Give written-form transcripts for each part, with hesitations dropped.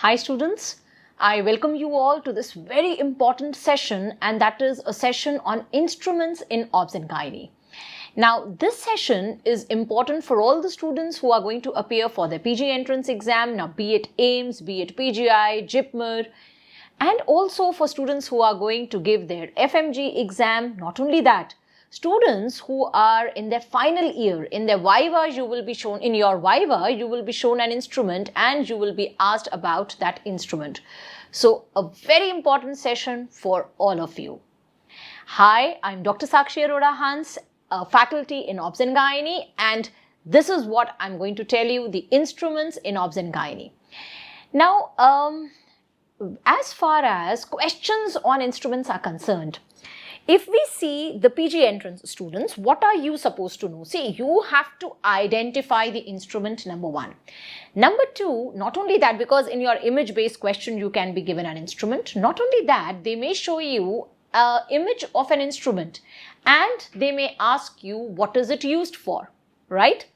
Hi students, I welcome you all to this very important session, and that is a session on instruments in Obs and Gynae. Now this session is important for all the students who are going to appear for their PG entrance exam, now be it AIMS, be it PGI, JIPMER, and also for students who are going to give their FMG exam. Not only that, students who are in their final year, in their Viva, you will be shown an instrument and you will be asked about that instrument. So a very important session for all of you. Hi, I'm Dr. Sakshi Arora Hans, a faculty in Obs and Gynae, and this is what I'm going to tell you, the instruments in Obs and Gynae. Now, as far as questions on instruments are concerned, if we see the PG entrance students, what are you supposed to know? See, you have to identify the instrument, number one. Number two, not only that, because in your image-based question, you can be given an instrument. Not only that, they may show you an image of an instrument and they may ask you, what is it used for, right?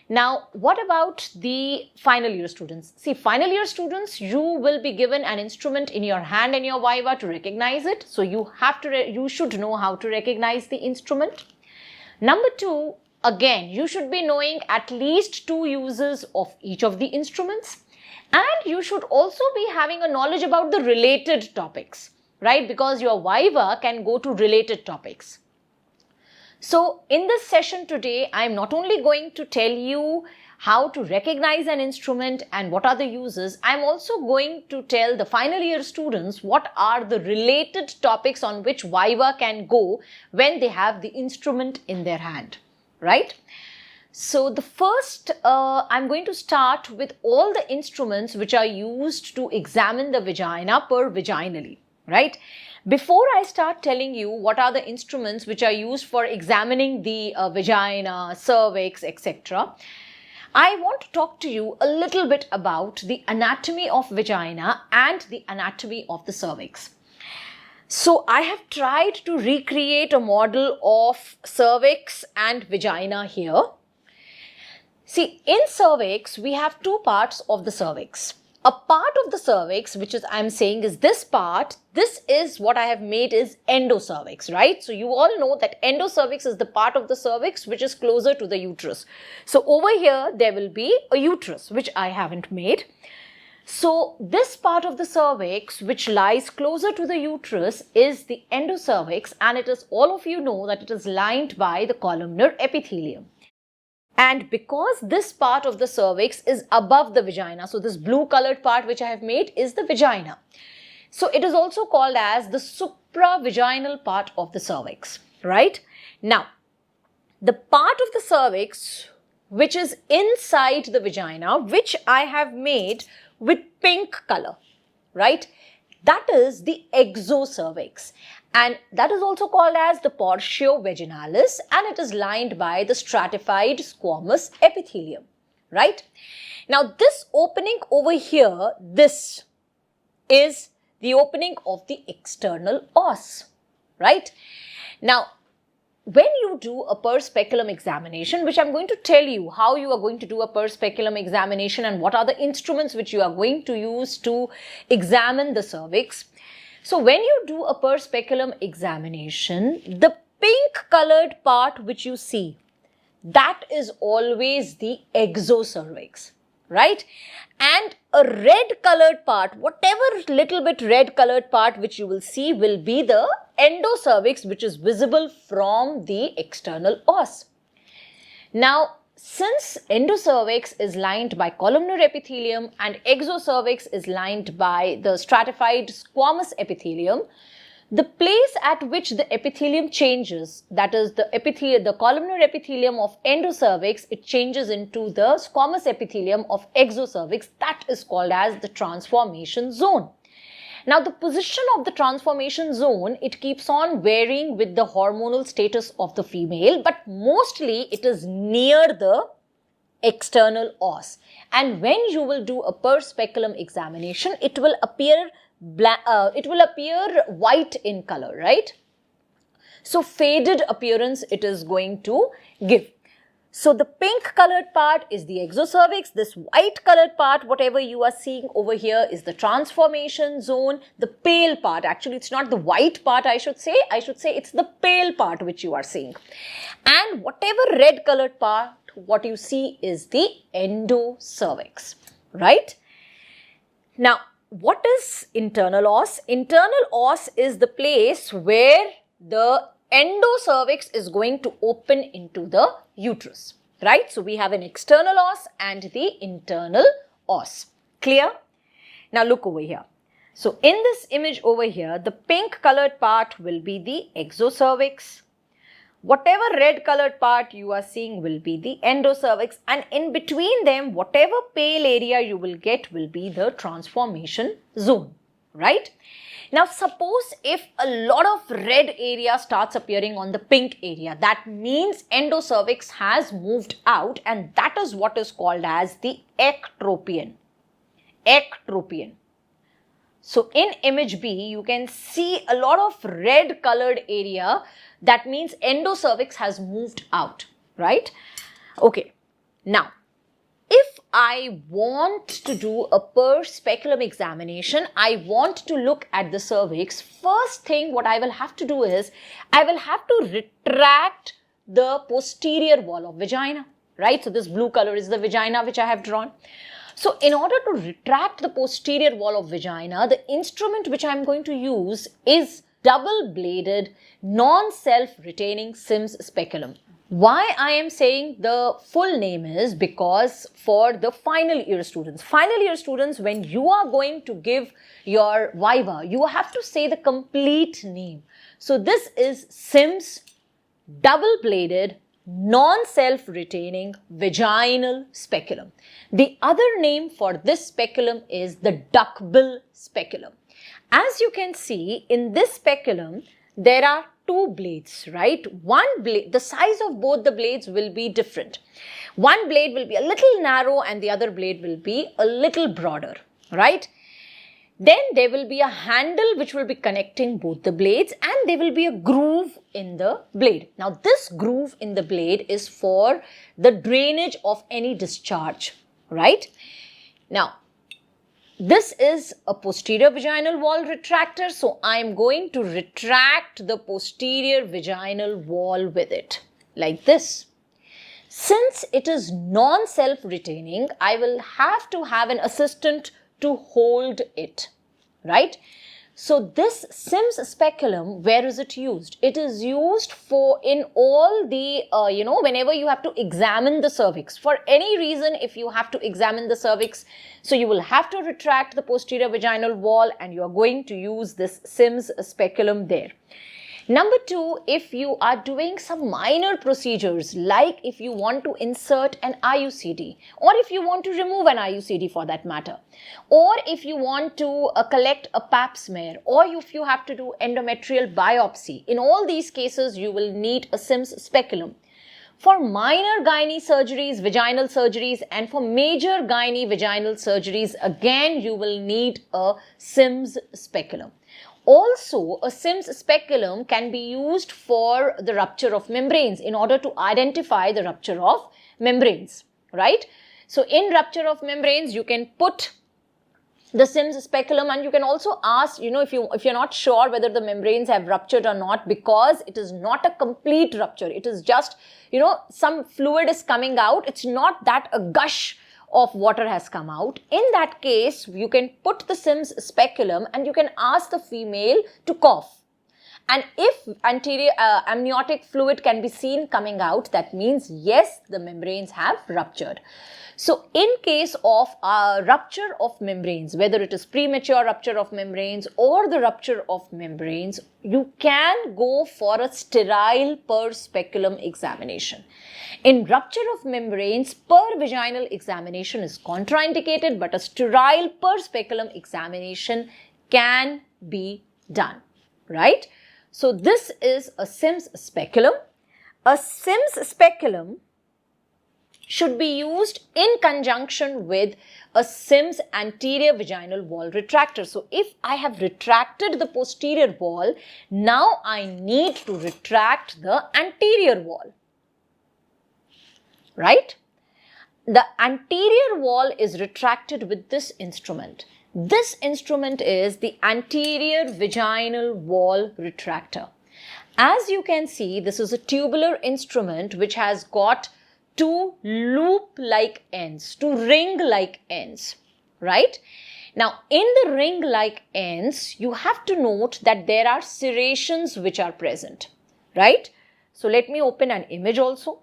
Now, what about the final year students? See, final year students, you will be given an instrument in your hand and your Viva to recognize it. So you should know how to recognize the instrument. Number two, again, you should be knowing at least two uses of each of the instruments. And you should also be having a knowledge about the related topics, right? Because your Viva can go to related topics. So in this session today, I am not only going to tell you how to recognize an instrument and what are the uses, I am also going to tell the final year students what are the related topics on which Viva can go when they have the instrument in their hand, right? So the first, I'm going to start with all the instruments which are used to examine the vagina per vaginally, right? Before I start telling you what are the instruments which are used for examining the vagina, cervix, etc., I want to talk to you a little bit about the anatomy of vagina and the anatomy of the cervix. So I have tried to recreate a model of cervix and vagina here. See, in cervix, we have two parts of the cervix. A part of the cervix, which is I'm saying is this part, this is what I have made is endocervix, right? So you all know that endocervix is the part of the cervix which is closer to the uterus. So over here, there will be a uterus, which I haven't made. So this part of the cervix, which lies closer to the uterus, is the endocervix, and it is, all of you know that it is lined by the columnar epithelium. And because this part of the cervix is above the vagina, so this blue colored part which I have made is the vagina. So it is also called as the supravaginal part of the cervix, right? Now, the part of the cervix which is inside the vagina, which I have made with pink color, right? That is the exocervix. And that is also called as the portio vaginalis, and it is lined by the stratified squamous epithelium, right? Now, this opening over here, this is the opening of the external os, right? Now, when you do a per speculum examination, which I'm going to tell you how you are going to do a per speculum examination and what are the instruments which you are going to use to examine the cervix. So when you do a per speculum examination, the pink colored part which you see, that is always the exocervix, right? And a red colored part, whatever little bit red colored part which you will see will be the endocervix, which is visible from the external os. Now, since endocervix is lined by columnar epithelium and exocervix is lined by the stratified squamous epithelium, the place at which the epithelium changes, that is the columnar epithelium of endocervix, it changes into the squamous epithelium of exocervix. That is called as the transformation zone. Now, the position of the transformation zone, it keeps on varying with the hormonal status of the female, but mostly it is near the external os. And when you will do a per speculum examination, it will appear white in color, right? So faded appearance it is going to give. So the pink colored part is the exocervix. This white colored part, whatever you are seeing over here, is the transformation zone. The pale part, actually it's not the white part I should say it's the pale part which you are seeing. And whatever red colored part, what you see is the endocervix, right? Now, what is internal os? Internal os is the place where the endocervix is going to open into the uterus, right? So, we have an external os and the internal os. Clear? Now, look over here. So, in this image over here, the pink colored part will be the exocervix. Whatever red colored part you are seeing will be the endocervix, and in between them, whatever pale area you will get will be the transformation zone, right? Now, suppose if a lot of red area starts appearing on the pink area, that means endocervix has moved out, and that is what is called as the ectropion. Ectropion. So, in image B, you can see a lot of red colored area. That means endocervix has moved out, right? Okay. Now, if I want to do a per speculum examination, I want to look at the cervix. First thing what I will have to do is, I will have to retract the posterior wall of vagina, right? So, this blue color is the vagina which I have drawn. So, in order to retract the posterior wall of vagina, the instrument which I am going to use is double-bladed, non-self-retaining Sims speculum. Why I am saying the full name is because for the final year students, when you are going to give your viva, you have to say the complete name. So, this is Sims double-bladed, non-self-retaining vaginal speculum. The other name for this speculum is the duckbill speculum. As you can see, in this speculum, there are two blades, right? One blade, the size of both the blades will be different. One blade will be a little narrow and the other blade will be a little broader, right? Then there will be a handle which will be connecting both the blades, and there will be a groove in the blade. Now, this groove in the blade is for the drainage of any discharge, right? Now, this is a posterior vaginal wall retractor. So, I am going to retract the posterior vaginal wall with it like this. Since it is non-self-retaining, I will have to have an assistant to hold it, right? So, this Sims speculum, where is it used? It is used for in all the, whenever you have to examine the cervix. For any reason, if you have to examine the cervix, so you will have to retract the posterior vaginal wall and you are going to use this Sims speculum there. Number two, if you are doing some minor procedures, like if you want to insert an IUCD, or if you want to remove an IUCD for that matter, or if you want to collect a pap smear, or if you have to do endometrial biopsy, in all these cases, you will need a Sims speculum. For minor gynae surgeries, vaginal surgeries, and for major gynae vaginal surgeries, again, you will need a Sims speculum. Also, a Sims speculum can be used for the rupture of membranes in order to identify the rupture of membranes, right? So, in rupture of membranes, you can put the Sims speculum, and you can also ask, if you're not sure whether the membranes have ruptured or not, because it is not a complete rupture. It is just, some fluid is coming out. It's not that a gush of water has come out. In that case, you can put the Sims speculum and you can ask the female to cough. And if anterior amniotic fluid can be seen coming out, that means yes, the membranes have ruptured. So, in case of rupture of membranes, whether it is premature rupture of membranes or the rupture of membranes, you can go for a sterile per speculum examination. In rupture of membranes, per vaginal examination is contraindicated, but a sterile per speculum examination can be done, right? So, this is a Sims speculum. A Sims speculum should be used in conjunction with a Sims anterior vaginal wall retractor. So, if I have retracted the posterior wall, now I need to retract the anterior wall. right? The anterior wall is retracted with this instrument. This instrument is the anterior vaginal wall retractor. As you can see, this is a tubular instrument which has got two loop-like ends, two ring-like ends, right? Now, in the ring-like ends, you have to note that there are serrations which are present, right? So, let me open an image also.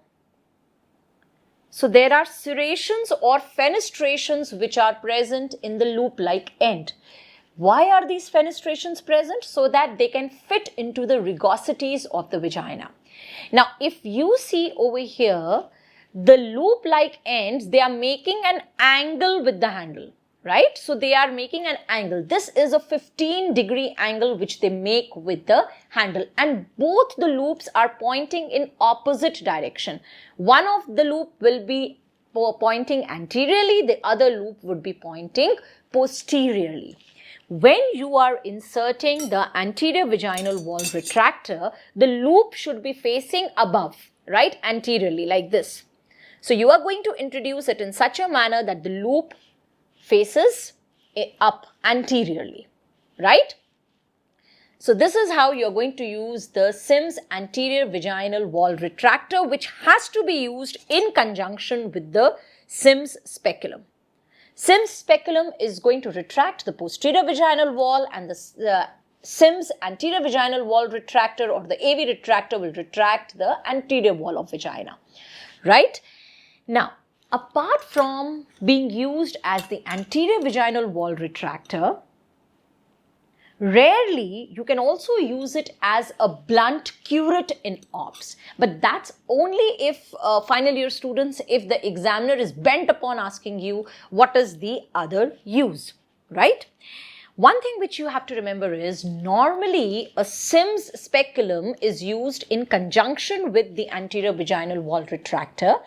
So, there are serrations or fenestrations which are present in the loop-like end. Why are these fenestrations present? So that they can fit into the rugosities of the vagina. Now, if you see over here, the loop-like ends, they are making an angle with the handle, right? So they are making an angle. This is a 15-degree angle which they make with the handle, and both the loops are pointing in opposite direction. One of the loop will be pointing anteriorly, the other loop would be pointing posteriorly. When you are inserting the anterior vaginal wall retractor, the loop should be facing above, right? Anteriorly, like this. So you are going to introduce it in such a manner that the loop faces up anteriorly, right? So this is how you are going to use the Sims anterior vaginal wall retractor, which has to be used in conjunction with the Sims speculum. Sims speculum is going to retract the posterior vaginal wall, and the Sims anterior vaginal wall retractor or the AV retractor will retract the anterior wall of vagina, right? Now, apart from being used as the anterior vaginal wall retractor, rarely you can also use it as a blunt curette in OBS, but that's only if final year students, if the examiner is bent upon asking you what is the other use, right? One thing which you have to remember is normally a Sims speculum is used in conjunction with the anterior vaginal wall retractor,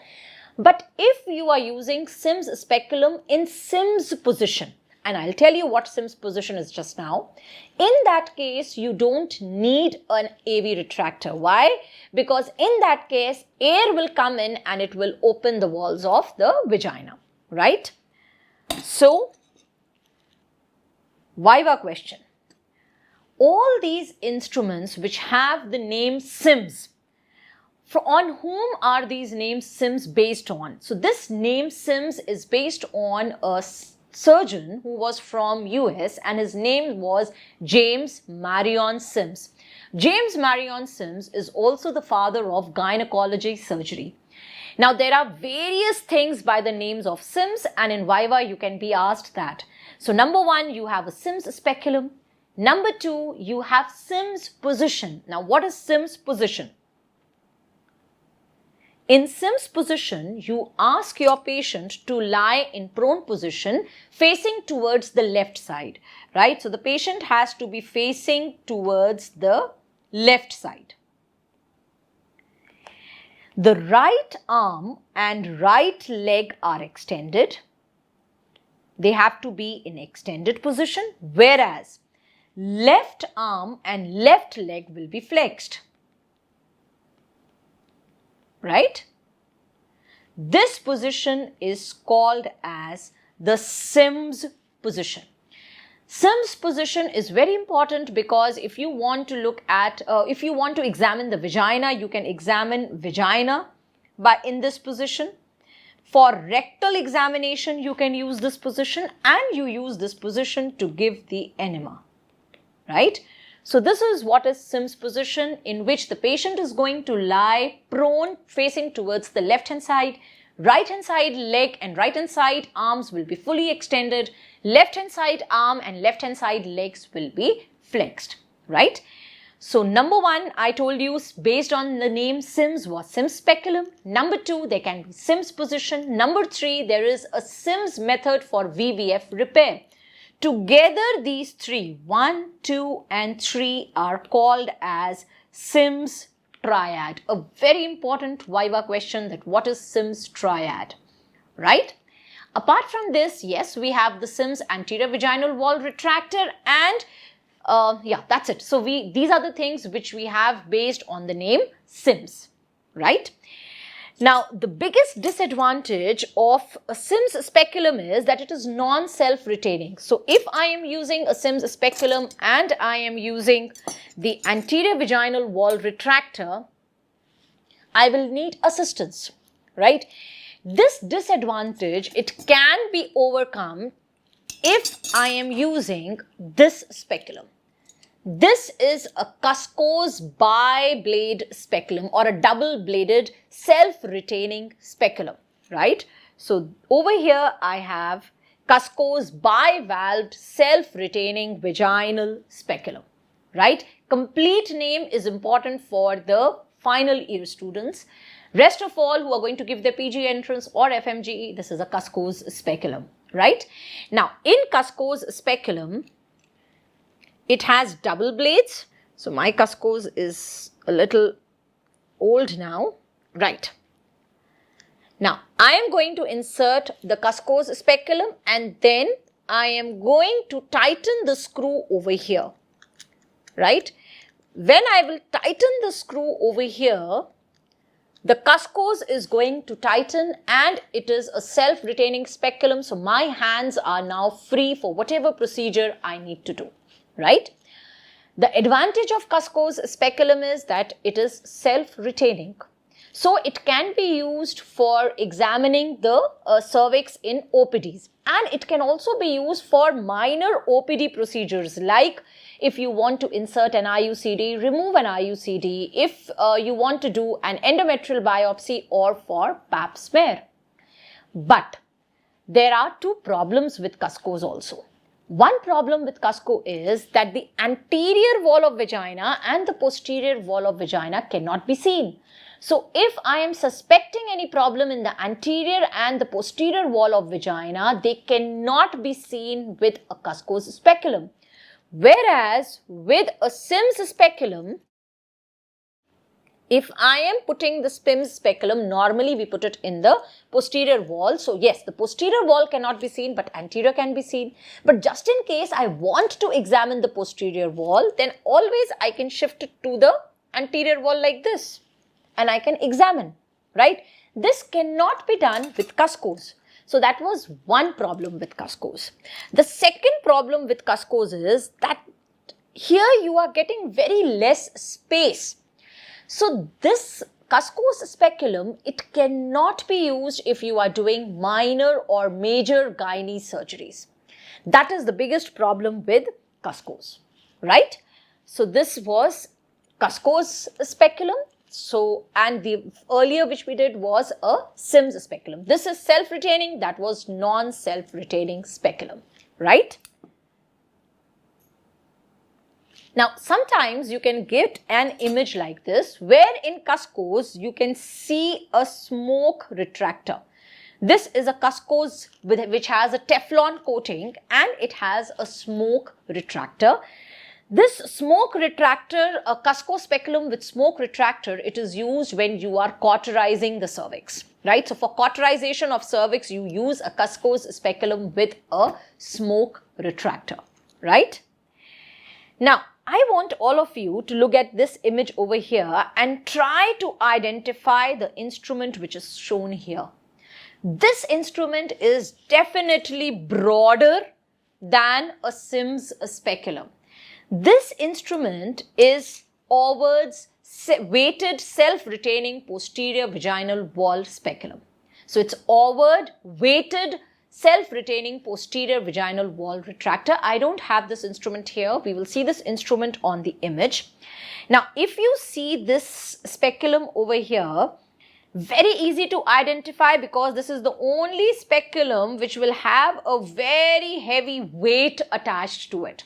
but if you are using Sims speculum in Sims position, and I'll tell you what Sims position is just now. In that case, you don't need an AV retractor. Why? Because in that case, air will come in and it will open the walls of the vagina, right? So, Viva question. All these instruments which have the name Sims, on whom are these names Sims based on? So, this name Sims is based on a surgeon who was from US, and his name was James Marion Sims. James Marion Sims is also the father of gynecology surgery. Now, there are various things by the names of Sims, and in Viva you can be asked that. So, number one, you have a Sims speculum. Number two, you have Sims position. Now, what is Sims position? In Sims position, you ask your patient to lie in prone position facing towards the left side, right? So, the patient has to be facing towards the left side. The right arm and right leg are extended. They have to be in extended position, whereas left arm and left leg will be flexed. Right? This position is called as the Sims position. Sims position is very important because if you want to look at, if you want to examine the vagina, you can examine vagina in this position. For rectal examination, you can use this position, and you use this position to give the enema, right? So this is what is Sims position, in which the patient is going to lie prone facing towards the left hand side. Right hand side leg and right hand side arms will be fully extended. Left hand side arm and left hand side legs will be flexed, right? So number one, I told you based on the name Sims was Sims speculum. Number two, there can be Sims position. Number three, there is a Sims method for VVF repair. Together, these three, 1, 2 and 3 are called as Sims triad. A very important Viva question, that what is Sims triad, right? Apart from this, yes, we have the Sims anterior vaginal wall retractor, and yeah, that's it. So these are the things which we have based on the name Sims, right? Now, the biggest disadvantage of a Sims speculum is that it is non-self-retaining. So, if I am using a Sims speculum and I am using the anterior vaginal wall retractor, I will need assistance, right? This disadvantage, it can be overcome if I am using this speculum. This is a Cusco's bi-blade speculum or a double-bladed self-retaining speculum, right? So over here I have Cusco's bi-valved self-retaining vaginal speculum, right? Complete name is important for the final year students. Rest of all who are going to give their PG entrance or FMGE, this is a Cusco's speculum, right? Now in Cusco's speculum, it has double blades. So my Cusco's is a little old now, right? Now I am going to insert the Cusco's speculum and then I am going to tighten the screw over here, right? When I will tighten the screw over here, the Cusco's is going to tighten and it is a self-retaining speculum. So my hands are now free for whatever procedure I need to do, right? The advantage of Cusco's speculum is that it is self-retaining. So it can be used for examining the cervix in OPDs, and it can also be used for minor OPD procedures like if you want to insert an IUCD, remove an IUCD, if you want to do an endometrial biopsy or for pap smear. But there are two problems with Cusco's also. One problem with Cusco is that the anterior wall of vagina and the posterior wall of vagina cannot be seen. So if I am suspecting any problem in the anterior and the posterior wall of vagina, they cannot be seen with a Cusco's speculum. Whereas with a Sims speculum, if I am putting the Sims speculum, normally we put it in the posterior wall. So yes, the posterior wall cannot be seen, but anterior can be seen. But just in case I want to examine the posterior wall, then always I can shift it to the anterior wall like this and I can examine, right? This cannot be done with Cusco's. So that was one problem with Cusco's. The second problem with Cusco's is that here you are getting very less space. So this Cusco's speculum, it cannot be used if you are doing minor or major gynae surgeries. That is the biggest problem with Cusco's, right? So this was Cusco's speculum. So, and the earlier which we did was a Sims speculum. This is self-retaining, that was non-self-retaining speculum, right? Now, sometimes you can get an image like this, where in Cusco's you can see a smoke retractor. This is a Cusco's which has a Teflon coating and it has a smoke retractor. This smoke retractor, a Cusco speculum with smoke retractor, it is used when you are cauterizing the cervix, right? So for cauterization of cervix, you use a Cusco's speculum with a smoke retractor, right? Now, I want all of you to look at this image over here and try to identify the instrument which is shown here. This instrument is definitely broader than a Sims speculum. This instrument is Obg's weighted self-retaining posterior vaginal wall speculum. So it's Obg weighted self-retaining posterior vaginal wall retractor. I don't have this instrument here. We will see this instrument on the image. Now, if you see this speculum over here, very easy to identify because this is the only speculum which will have a very heavy weight attached to it.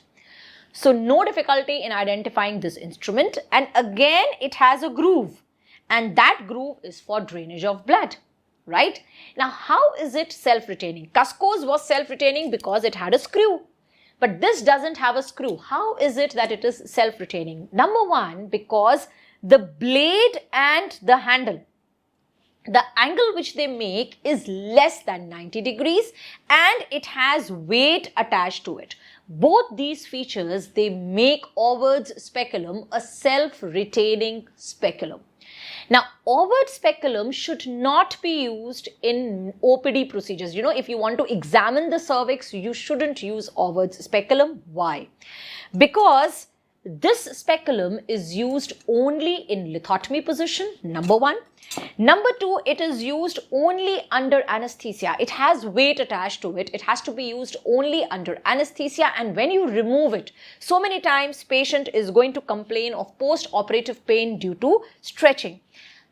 So no difficulty in identifying this instrument, and again it has a groove and that groove is for drainage of blood, right? Now how is it self-retaining? Cusco's was self-retaining because it had a screw, but this doesn't have a screw. How is it that it is self-retaining? Number one, because the blade and the handle, the angle which they make is less than 90 degrees and it has weight attached to it. Both these features, they make Obg's speculum a self-retaining speculum. Now, overt speculum should not be used in OPD procedures. You know, if you want to examine the cervix, you shouldn't use overt speculum. Why? Because this speculum is used only in lithotomy position, number one. Number two, it is used only under anesthesia. It has weight attached to it. It has to be used only under anesthesia, and when you remove it, so many times patient is going to complain of post-operative pain due to stretching.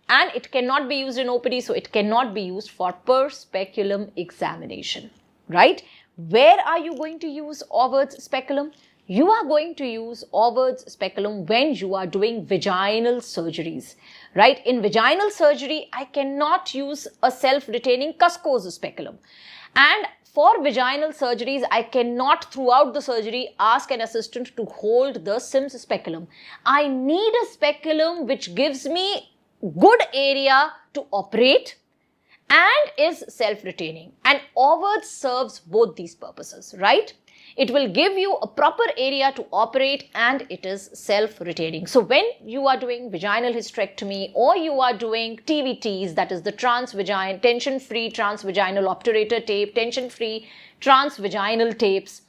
And it cannot be used in OPD, so it cannot be used for per speculum examination, right? Where are you going to use overt speculum? You are going to use overt speculum when you are doing vaginal surgeries, right? In vaginal surgery, I cannot use a self-retaining Cusco's speculum. And for vaginal surgeries, I cannot throughout the surgery ask an assistant to hold the Sims speculum. I need a speculum which gives me good area to operate and is self-retaining, and overt serves both these purposes, right? It will give you a proper area to operate and it is self-retaining. So when you are doing vaginal hysterectomy or you are doing TVTs, that is the tension-free transvaginal obturator tape, tension-free transvaginal tapes,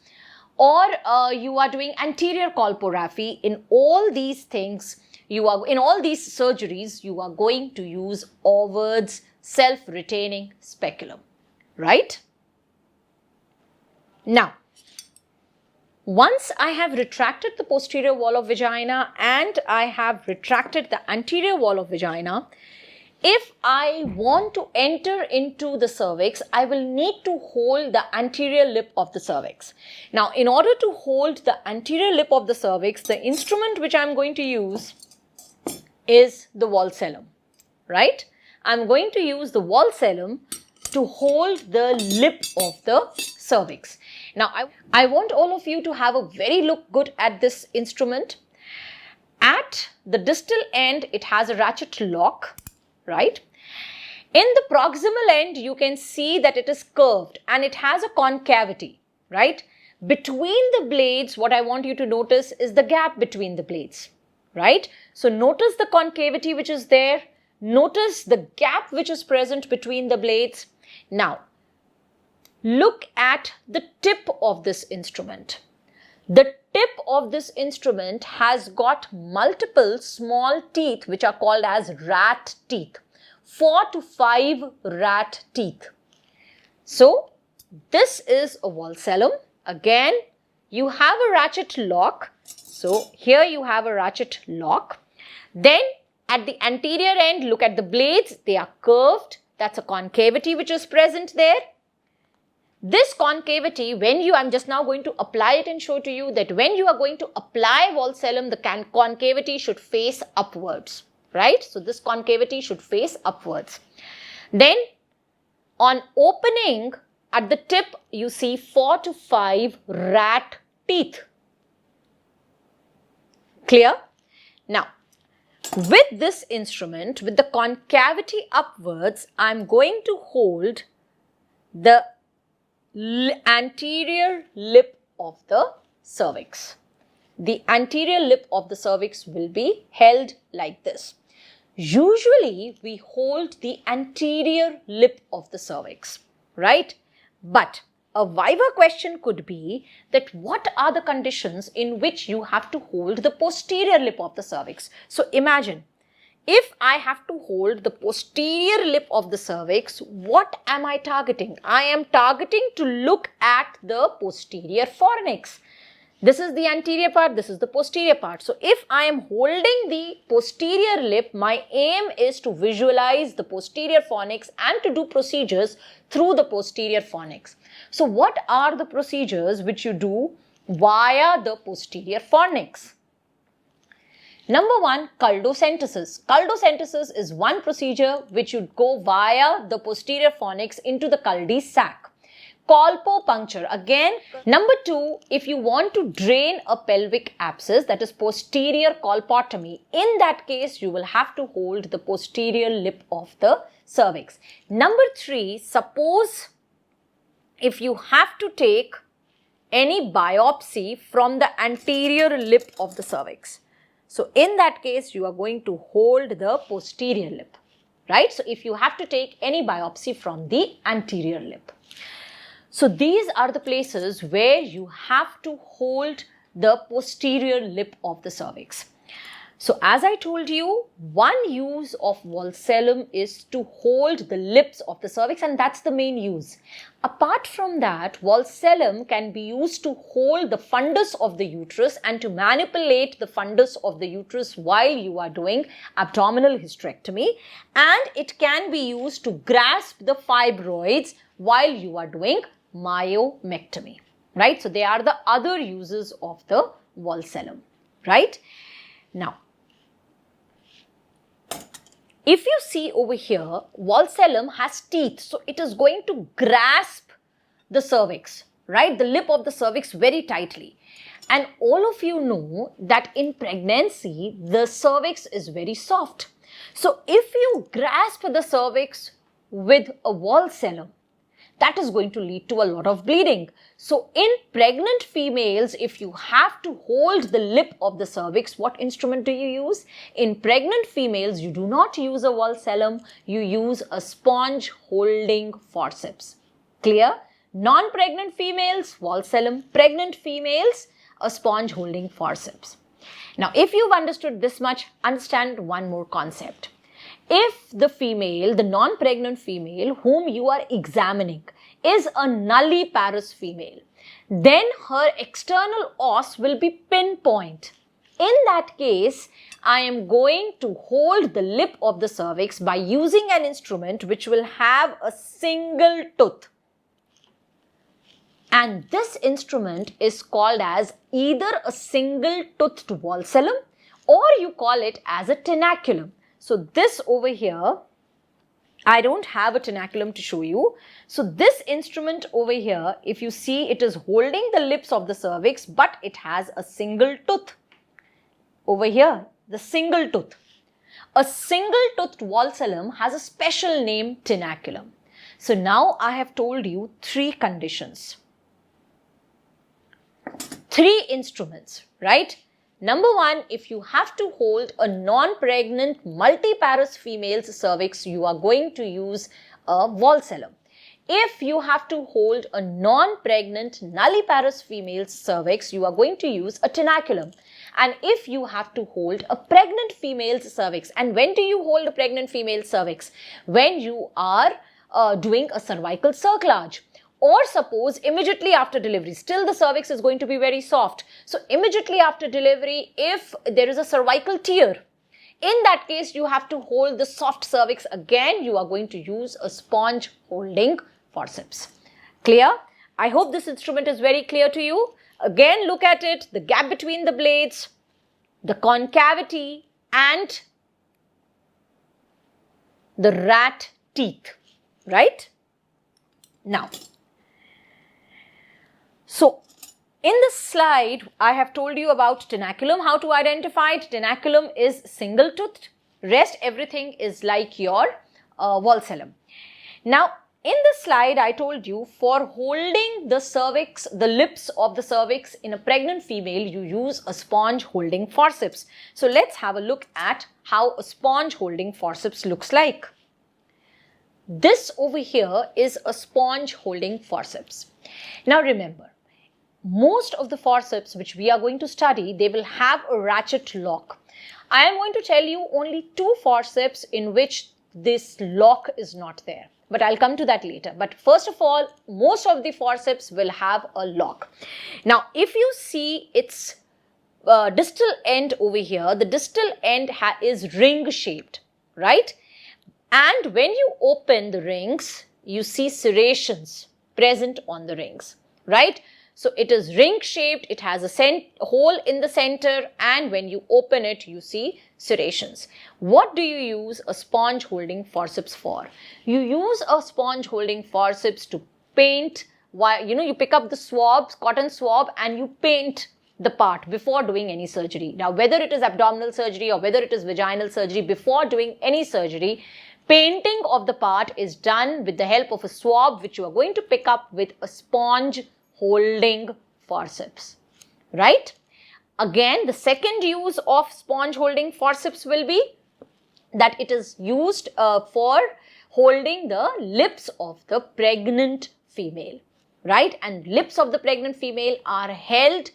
or you are doing anterior colporrhaphy, in all these things, in all these surgeries, you are going to use overt self-retaining speculum, right? Now, once I have retracted the posterior wall of vagina and I have retracted the anterior wall of vagina, if I want to enter into the cervix, I will need to hold the anterior lip of the cervix. Now, in order to hold the anterior lip of the cervix, the instrument which I am going to use is the valsellum, right? I'm going to use the valsellum to hold the lip of the cervix. Now, I want all of you to have a very look good at this instrument. At the distal end, it has a ratchet lock, right? In the proximal end, you can see that it is curved and it has a concavity, right? Between the blades, what I want you to notice is the gap between the blades, right? So notice the concavity which is there. Notice the gap which is present between the blades. Now, look at the tip of this instrument. The tip of this instrument has got multiple small teeth which are called as rat teeth. 4 to 5 rat teeth. So, this is a valsellum. Again, you have a ratchet lock. So, here you have a ratchet lock. Then, at the anterior end, look at the blades. They are curved. That's a concavity which is present there. This concavity, I'm just now going to apply it and show to you that when you are going to apply valsellum, the concavity should face upwards, right? So, this concavity should face upwards. Then, on opening at the tip, you see 4 to 5 rat teeth. Clear? Now, with this instrument, with the concavity upwards, I am going to hold the anterior lip of the cervix. The anterior lip of the cervix will be held like this. Usually, we hold the anterior lip of the cervix, right? But a viva question could be that what are the conditions in which you have to hold the posterior lip of the cervix? So imagine, if I have to hold the posterior lip of the cervix, what am I targeting? I am targeting to look at the posterior fornix. This is the anterior part, this is the posterior part. So if I am holding the posterior lip, my aim is to visualize the posterior fornix and to do procedures through the posterior fornix. So what are the procedures which you do via the posterior fornix? Number one, culdocentesis. Culdocentesis is one procedure which would go via the posterior fornix into the Caldi sac. Colpopuncture. Again, number two, if you want to drain a pelvic abscess, that is posterior colpotomy, in that case, you will have to hold the posterior lip of the cervix. Number three, suppose if you have to take any biopsy from the anterior lip of the cervix. So in that case, you are going to hold the posterior lip, right? So if you have to take any biopsy from the anterior lip. So these are the places where you have to hold the posterior lip of the cervix. So as I told you, one use of valcellum is to hold the lips of the cervix, and that's the main use. Apart from that, valcellum can be used to hold the fundus of the uterus and to manipulate the fundus of the uterus while you are doing abdominal hysterectomy, and it can be used to grasp the fibroids while you are doing myomectomy, right? So they are the other uses of the valcellum, right? Now, if you see over here, valcellum has teeth, so it is going to grasp the cervix, right? The lip of the cervix very tightly. And all of you know that in pregnancy, the cervix is very soft. So if you grasp the cervix with a valcellum, that is going to lead to a lot of bleeding. So in pregnant females, if you have to hold the lip of the cervix, what instrument do you use? In pregnant females, you do not use a valcellum, you use a sponge holding forceps. Clear? Non-pregnant females, valcellum. Pregnant females, a sponge holding forceps. Now, if you've understood this much, understand one more concept. If the female, the non-pregnant female whom you are examining is a nulliparous female, then her external os will be pinpoint. In that case, I am going to hold the lip of the cervix by using an instrument which will have a single tooth. And this instrument is called as either a single-toothed valcellum or you call it as a tenaculum. So this over here, I don't have a tenaculum to show you. So this instrument over here, if you see, it is holding the lips of the cervix, but it has a single tooth. Over here, the single tooth. A single-toothed valcellum has a special name, tenaculum. So now I have told you three conditions. Three instruments, right? Number one, if you have to hold a non-pregnant multiparous female's cervix, you are going to use a valcellum. If you have to hold a non-pregnant nulliparous female's cervix, you are going to use a tenaculum. And if you have to hold a pregnant female's cervix, and when do you hold a pregnant female's cervix? When you are doing a cervical cerclage. Or suppose immediately after delivery, still the cervix is going to be very soft. So immediately after delivery, if there is a cervical tear, in that case, you have to hold the soft cervix again. You are going to use a sponge holding forceps. Clear? I hope this instrument is very clear to you. Again, look at it, the gap between the blades, the concavity and the rat teeth, right? Now, so in this slide, I have told you about tenaculum, how to identify it. Tenaculum is single-toothed, rest everything is like your valcellum. Now, in this slide, I told you for holding the cervix, the lips of the cervix in a pregnant female, you use a sponge holding forceps. So let's have a look at how a sponge holding forceps looks like. This over here is a sponge holding forceps. Now remember, most of the forceps which we are going to study, they will have a ratchet lock. I am going to tell you only two forceps in which this lock is not there. But I'll come to that later. But first of all, most of the forceps will have a lock. Now, if you see its distal end over here, the distal end is ring shaped, right? And when you open the rings, you see serrations present on the rings, right? So it is ring shaped, it has a hole in the center, and when you open it, you see serrations. What do you use a sponge holding forceps for? You use a sponge holding forceps to paint, you pick up the swabs, cotton swab, and you paint the part before doing any surgery. Now, whether it is abdominal surgery or whether it is vaginal surgery, before doing any surgery, painting of the part is done with the help of a swab which you are going to pick up with a sponge holding forceps, right? Again, the second use of sponge holding forceps will be that it is used for holding the lips of the pregnant female, right? And lips of the pregnant female are held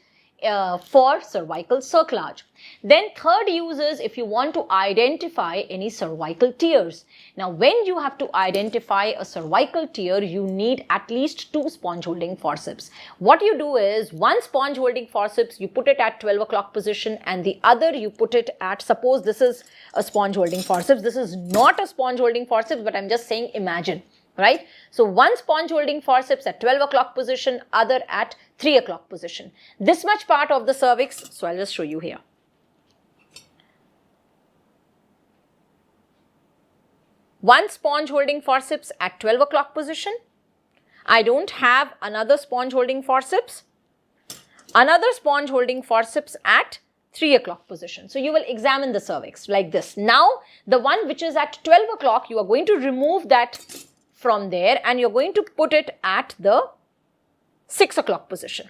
for cervical cerclage. Then third use is if you want to identify any cervical tears. Now, when you have to identify a cervical tear, you need at least 2 sponge holding forceps. What you do is, one sponge holding forceps, you put it at 12 o'clock position, and the other you put it at, suppose this is a sponge holding forceps. This is not a sponge holding forceps, but I'm just saying imagine. Right? So one sponge holding forceps at 12 o'clock position, other at 3 o'clock position. This much part of the cervix, so I'll just show you here. One sponge holding forceps at 12 o'clock position. I don't have another sponge holding forceps. Another sponge holding forceps at 3 o'clock position. So you will examine the cervix like this. Now, the one which is at 12 o'clock, you are going to remove that from there and you're going to put it at the 6 o'clock position.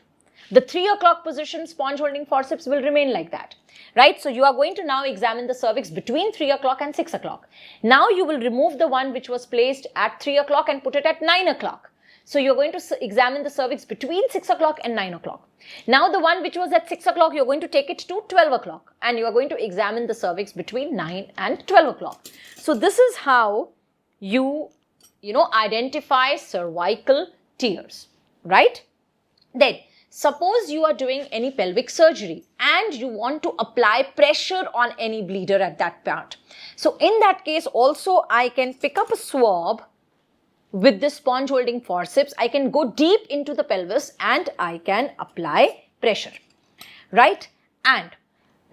The 3 o'clock position sponge holding forceps will remain like that, right? So you are going to now examine the cervix between 3 o'clock and 6 o'clock. Now you will remove the one which was placed at 3 o'clock and put it at 9 o'clock. So you're going to examine the cervix between 6 o'clock and 9 o'clock. Now the one which was at 6 o'clock, you're going to take it to 12 o'clock and you are going to examine the cervix between 9 and 12 o'clock. So this is how you identify cervical tears, right? Then, suppose you are doing any pelvic surgery and you want to apply pressure on any bleeder at that part. So, in that case also, I can pick up a swab with this sponge holding forceps. I can go deep into the pelvis and I can apply pressure, right? And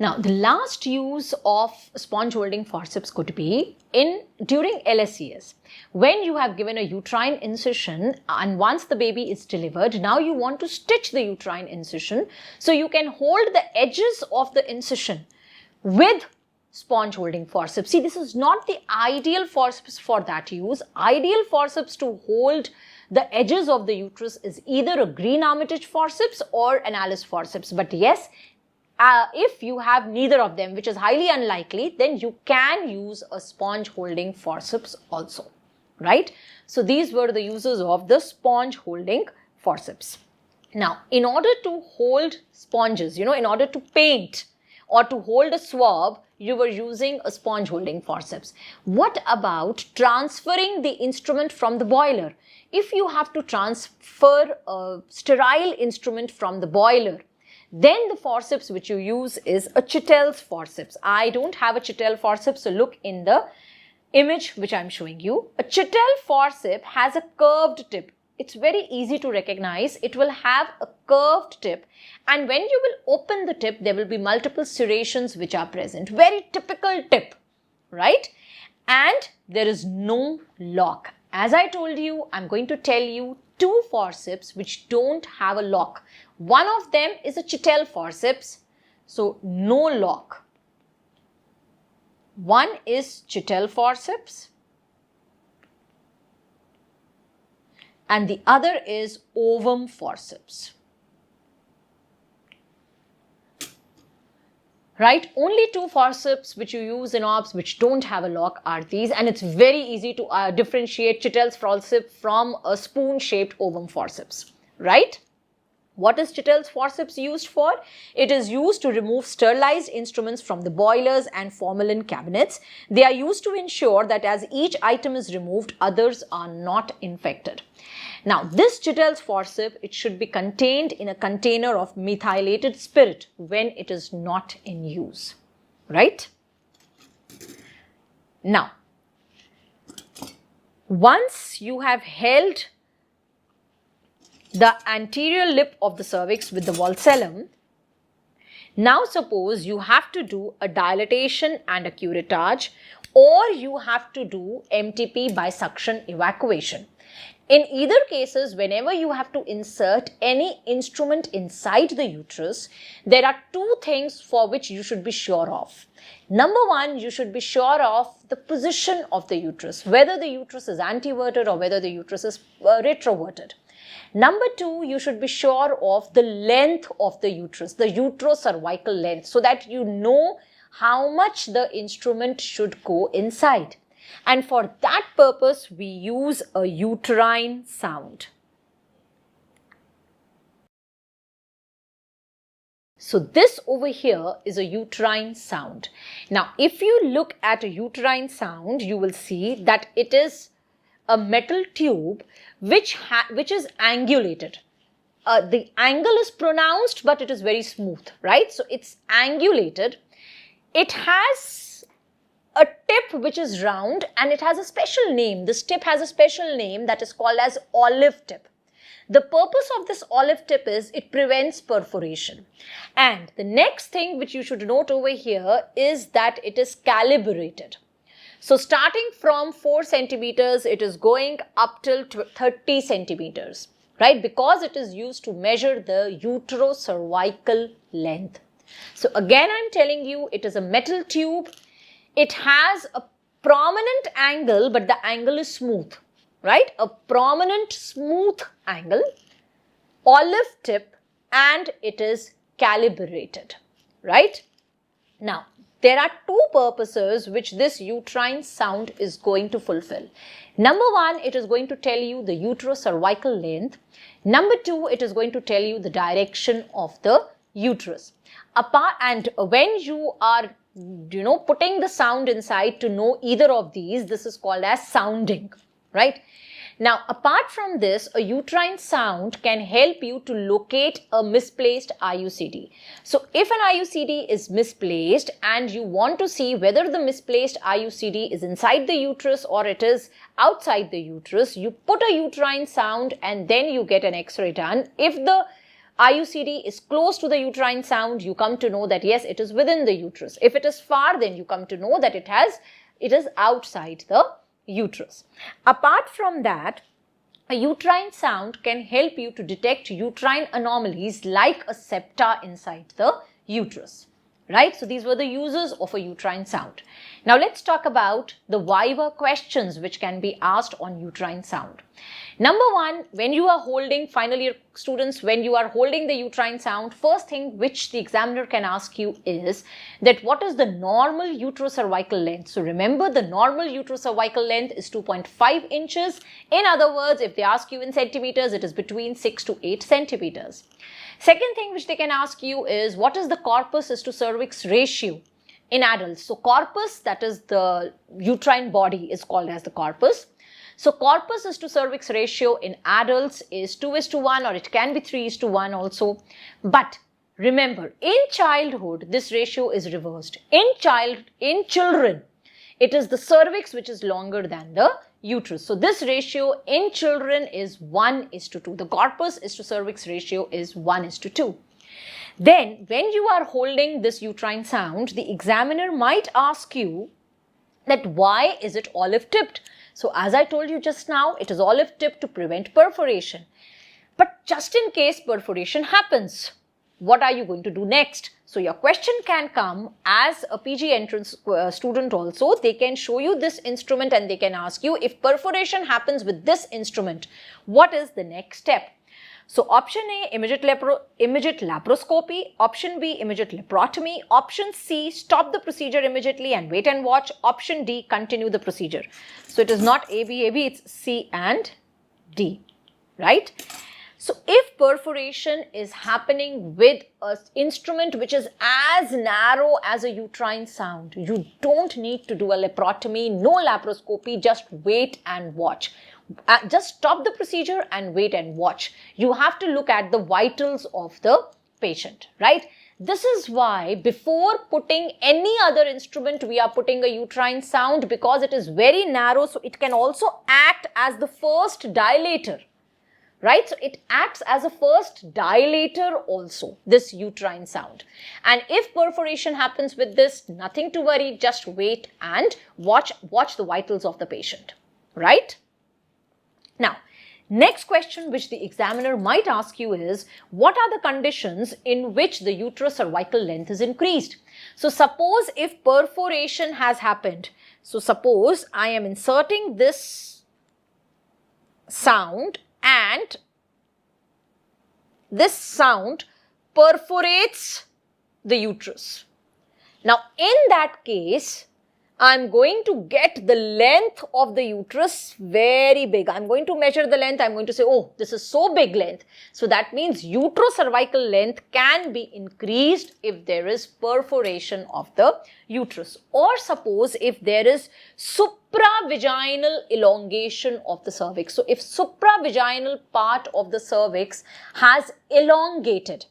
now, the last use of sponge holding forceps could be during LSCS. When you have given a uterine incision and once the baby is delivered, now you want to stitch the uterine incision. So you can hold the edges of the incision with sponge holding forceps. See, this is not the ideal forceps for that use. Ideal forceps to hold the edges of the uterus is either a green armitage forceps or an Alice forceps. But yes, if you have neither of them, which is highly unlikely, then you can use a sponge holding forceps also, right? So these were the uses of the sponge holding forceps. Now, in order to hold sponges, in order to paint or to hold a swab, you were using a sponge holding forceps. What about transferring the instrument from the boiler? If you have to transfer a sterile instrument from the boiler, then the forceps which you use is a Chittel's forceps. I don't have a Chittel forceps, so look in the image which I'm showing you. A Chittel forceps has a curved tip. It's very easy to recognize. It will have a curved tip, and when you will open the tip, there will be multiple serrations which are present. Very typical tip, right? And there is no lock. As I told you, I'm going to tell you 2 forceps which don't have a lock. One of them is a Chittel forceps, so no lock. One is Chittel forceps and the other is ovum forceps. Right? Only 2 forceps which you use in OBS which don't have a lock are these, and it's very easy to differentiate Chittel's forceps from a spoon-shaped ovum forceps, right? What is Chittel's forceps used for? It is used to remove sterilized instruments from the boilers and formalin cabinets. They are used to ensure that as each item is removed, others are not infected. Now, this Chittel's forceps, it should be contained in a container of methylated spirit when it is not in use, right? Now, once you have held the anterior lip of the cervix with the valcellum, now suppose you have to do a dilatation and a curettage, or you have to do MTP by suction evacuation. In either cases, whenever you have to insert any instrument inside the uterus, there are 2 things for which you should be sure of. Number 1, you should be sure of the position of the uterus, whether the uterus is anteverted or whether the uterus is retroverted. Number 2, you should be sure of the length of the uterus, the uterocervical length, so that you know how much the instrument should go inside. And for that purpose, we use a uterine sound. So this over here is a uterine sound. Now, if you look at a uterine sound, you will see that it is a metal tube which is angulated. The angle is pronounced, but it is very smooth, right? So it's angulated. It has a tip which is round and it has a special name. This tip has a special name that is called as olive tip. The purpose of this olive tip is it prevents perforation. And the next thing which you should note over here is that it is calibrated. So starting from 4 centimeters, it is going up till 30 centimeters, right? Because it is used to measure the uterocervical length. So again, I'm telling you, it is a metal tube. It has a prominent angle, but the angle is smooth, right? A prominent smooth angle, olive tip, and it is calibrated, right? Now, there are 2 purposes which this uterine sound is going to fulfill. Number 1, it is going to tell you the uterocervical length. Number 2, it is going to tell you the direction of the uterus. And when you are putting the sound inside to know either of these, this is called as sounding, right? Now, apart from this, a uterine sound can help you to locate a misplaced IUCD. So, if an IUCD is misplaced and you want to see whether the misplaced IUCD is inside the uterus or it is outside the uterus, you put a uterine sound and then you get an X-ray done. If the IUCD is close to the uterine sound, you come to know that yes, it is within the uterus. If it is far, then you come to know that it is outside the uterus. Apart from that, a uterine sound can help you to detect uterine anomalies like a septa inside the uterus, right? So these were the uses of a uterine sound. Now let's talk about the viva questions which can be asked on uterine sound. Number 1, when you are holding, final year students, when you are holding the uterine sound, first thing which the examiner can ask you is that what is the normal uterocervical length? So remember, the normal uterocervical length is 2.5 inches. In other words, if they ask you in centimeters, it is between 6 to 8 centimeters. Second thing which they can ask you is what is the corpus to cervix ratio in adults? So corpus, that is the uterine body, is called as the corpus. So corpus to cervix ratio in adults is 2:1, or it can be 3:1 also. But remember, in childhood, this ratio is reversed. In children, it is the cervix which is longer than the uterus. So this ratio in children is 1:2. The corpus to cervix ratio is 1:2. Then when you are holding this uterine sound, the examiner might ask you that why is it olive tipped? So as I told you just now, it is olive tipped to prevent perforation. But just in case perforation happens, what are you going to do next? So your question can come as a PG entrance student also. They can show you this instrument and they can ask you, if perforation happens with this instrument, what is the next step? So option A, immediate laparoscopy. Option B, immediate laparotomy. Option C, stop the procedure immediately and wait and watch. Option D, continue the procedure. So it is not A, B, it's C and D, right? So if perforation is happening with an instrument which is as narrow as a uterine sound, you don't need to do a laparotomy, no laparoscopy, just wait and watch. Just stop the procedure and wait and watch. You have to look at the vitals of the patient, right? This is why before putting any other instrument, we are putting a uterine sound, because it is very narrow, so it can also act as the first dilator, right? So it acts as a first dilator also, this uterine sound. And if perforation happens with this, nothing to worry, just wait and watch the vitals of the patient, right? Now, next question which the examiner might ask you is, what are the conditions in which the uterocervical length is increased? So suppose if perforation has happened, so suppose I am inserting this sound and this sound perforates the uterus. Now, in that case, I'm going to get the length of the uterus very big. I'm going to measure the length. I'm going to say, oh, this is so big length. So that means uterocervical length can be increased if there is perforation of the uterus. Or suppose if there is supravaginal elongation of the cervix. So if supravaginal part of the cervix has elongated,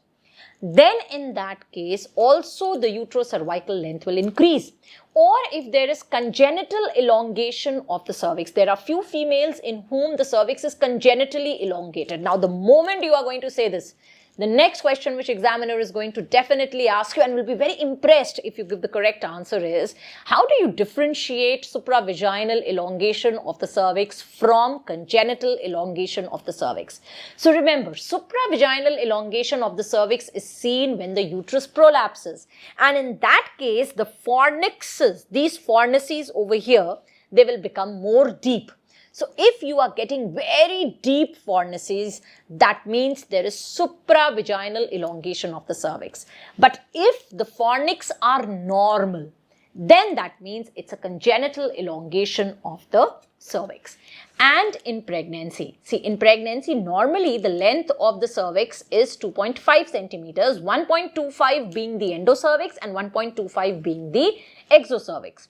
then in that case also the uterocervical length will increase. Or if there is congenital elongation of the cervix, there are few females in whom the cervix is congenitally elongated. Now the moment you are going to say this, the next question which examiner is going to definitely ask you and will be very impressed if you give the correct answer is, how do you differentiate supravaginal elongation of the cervix from congenital elongation of the cervix? So remember, supravaginal elongation of the cervix is seen when the uterus prolapses. And in that case, the fornixes, these fornices over here, they will become more deep. So if you are getting very deep fornices, that means there is supravaginal elongation of the cervix. But if the fornix are normal, then that means it's a congenital elongation of the cervix. And in pregnancy, see, in pregnancy, normally the length of the cervix is 2.5 centimeters, 1.25 being the endocervix and 1.25 being the exocervix.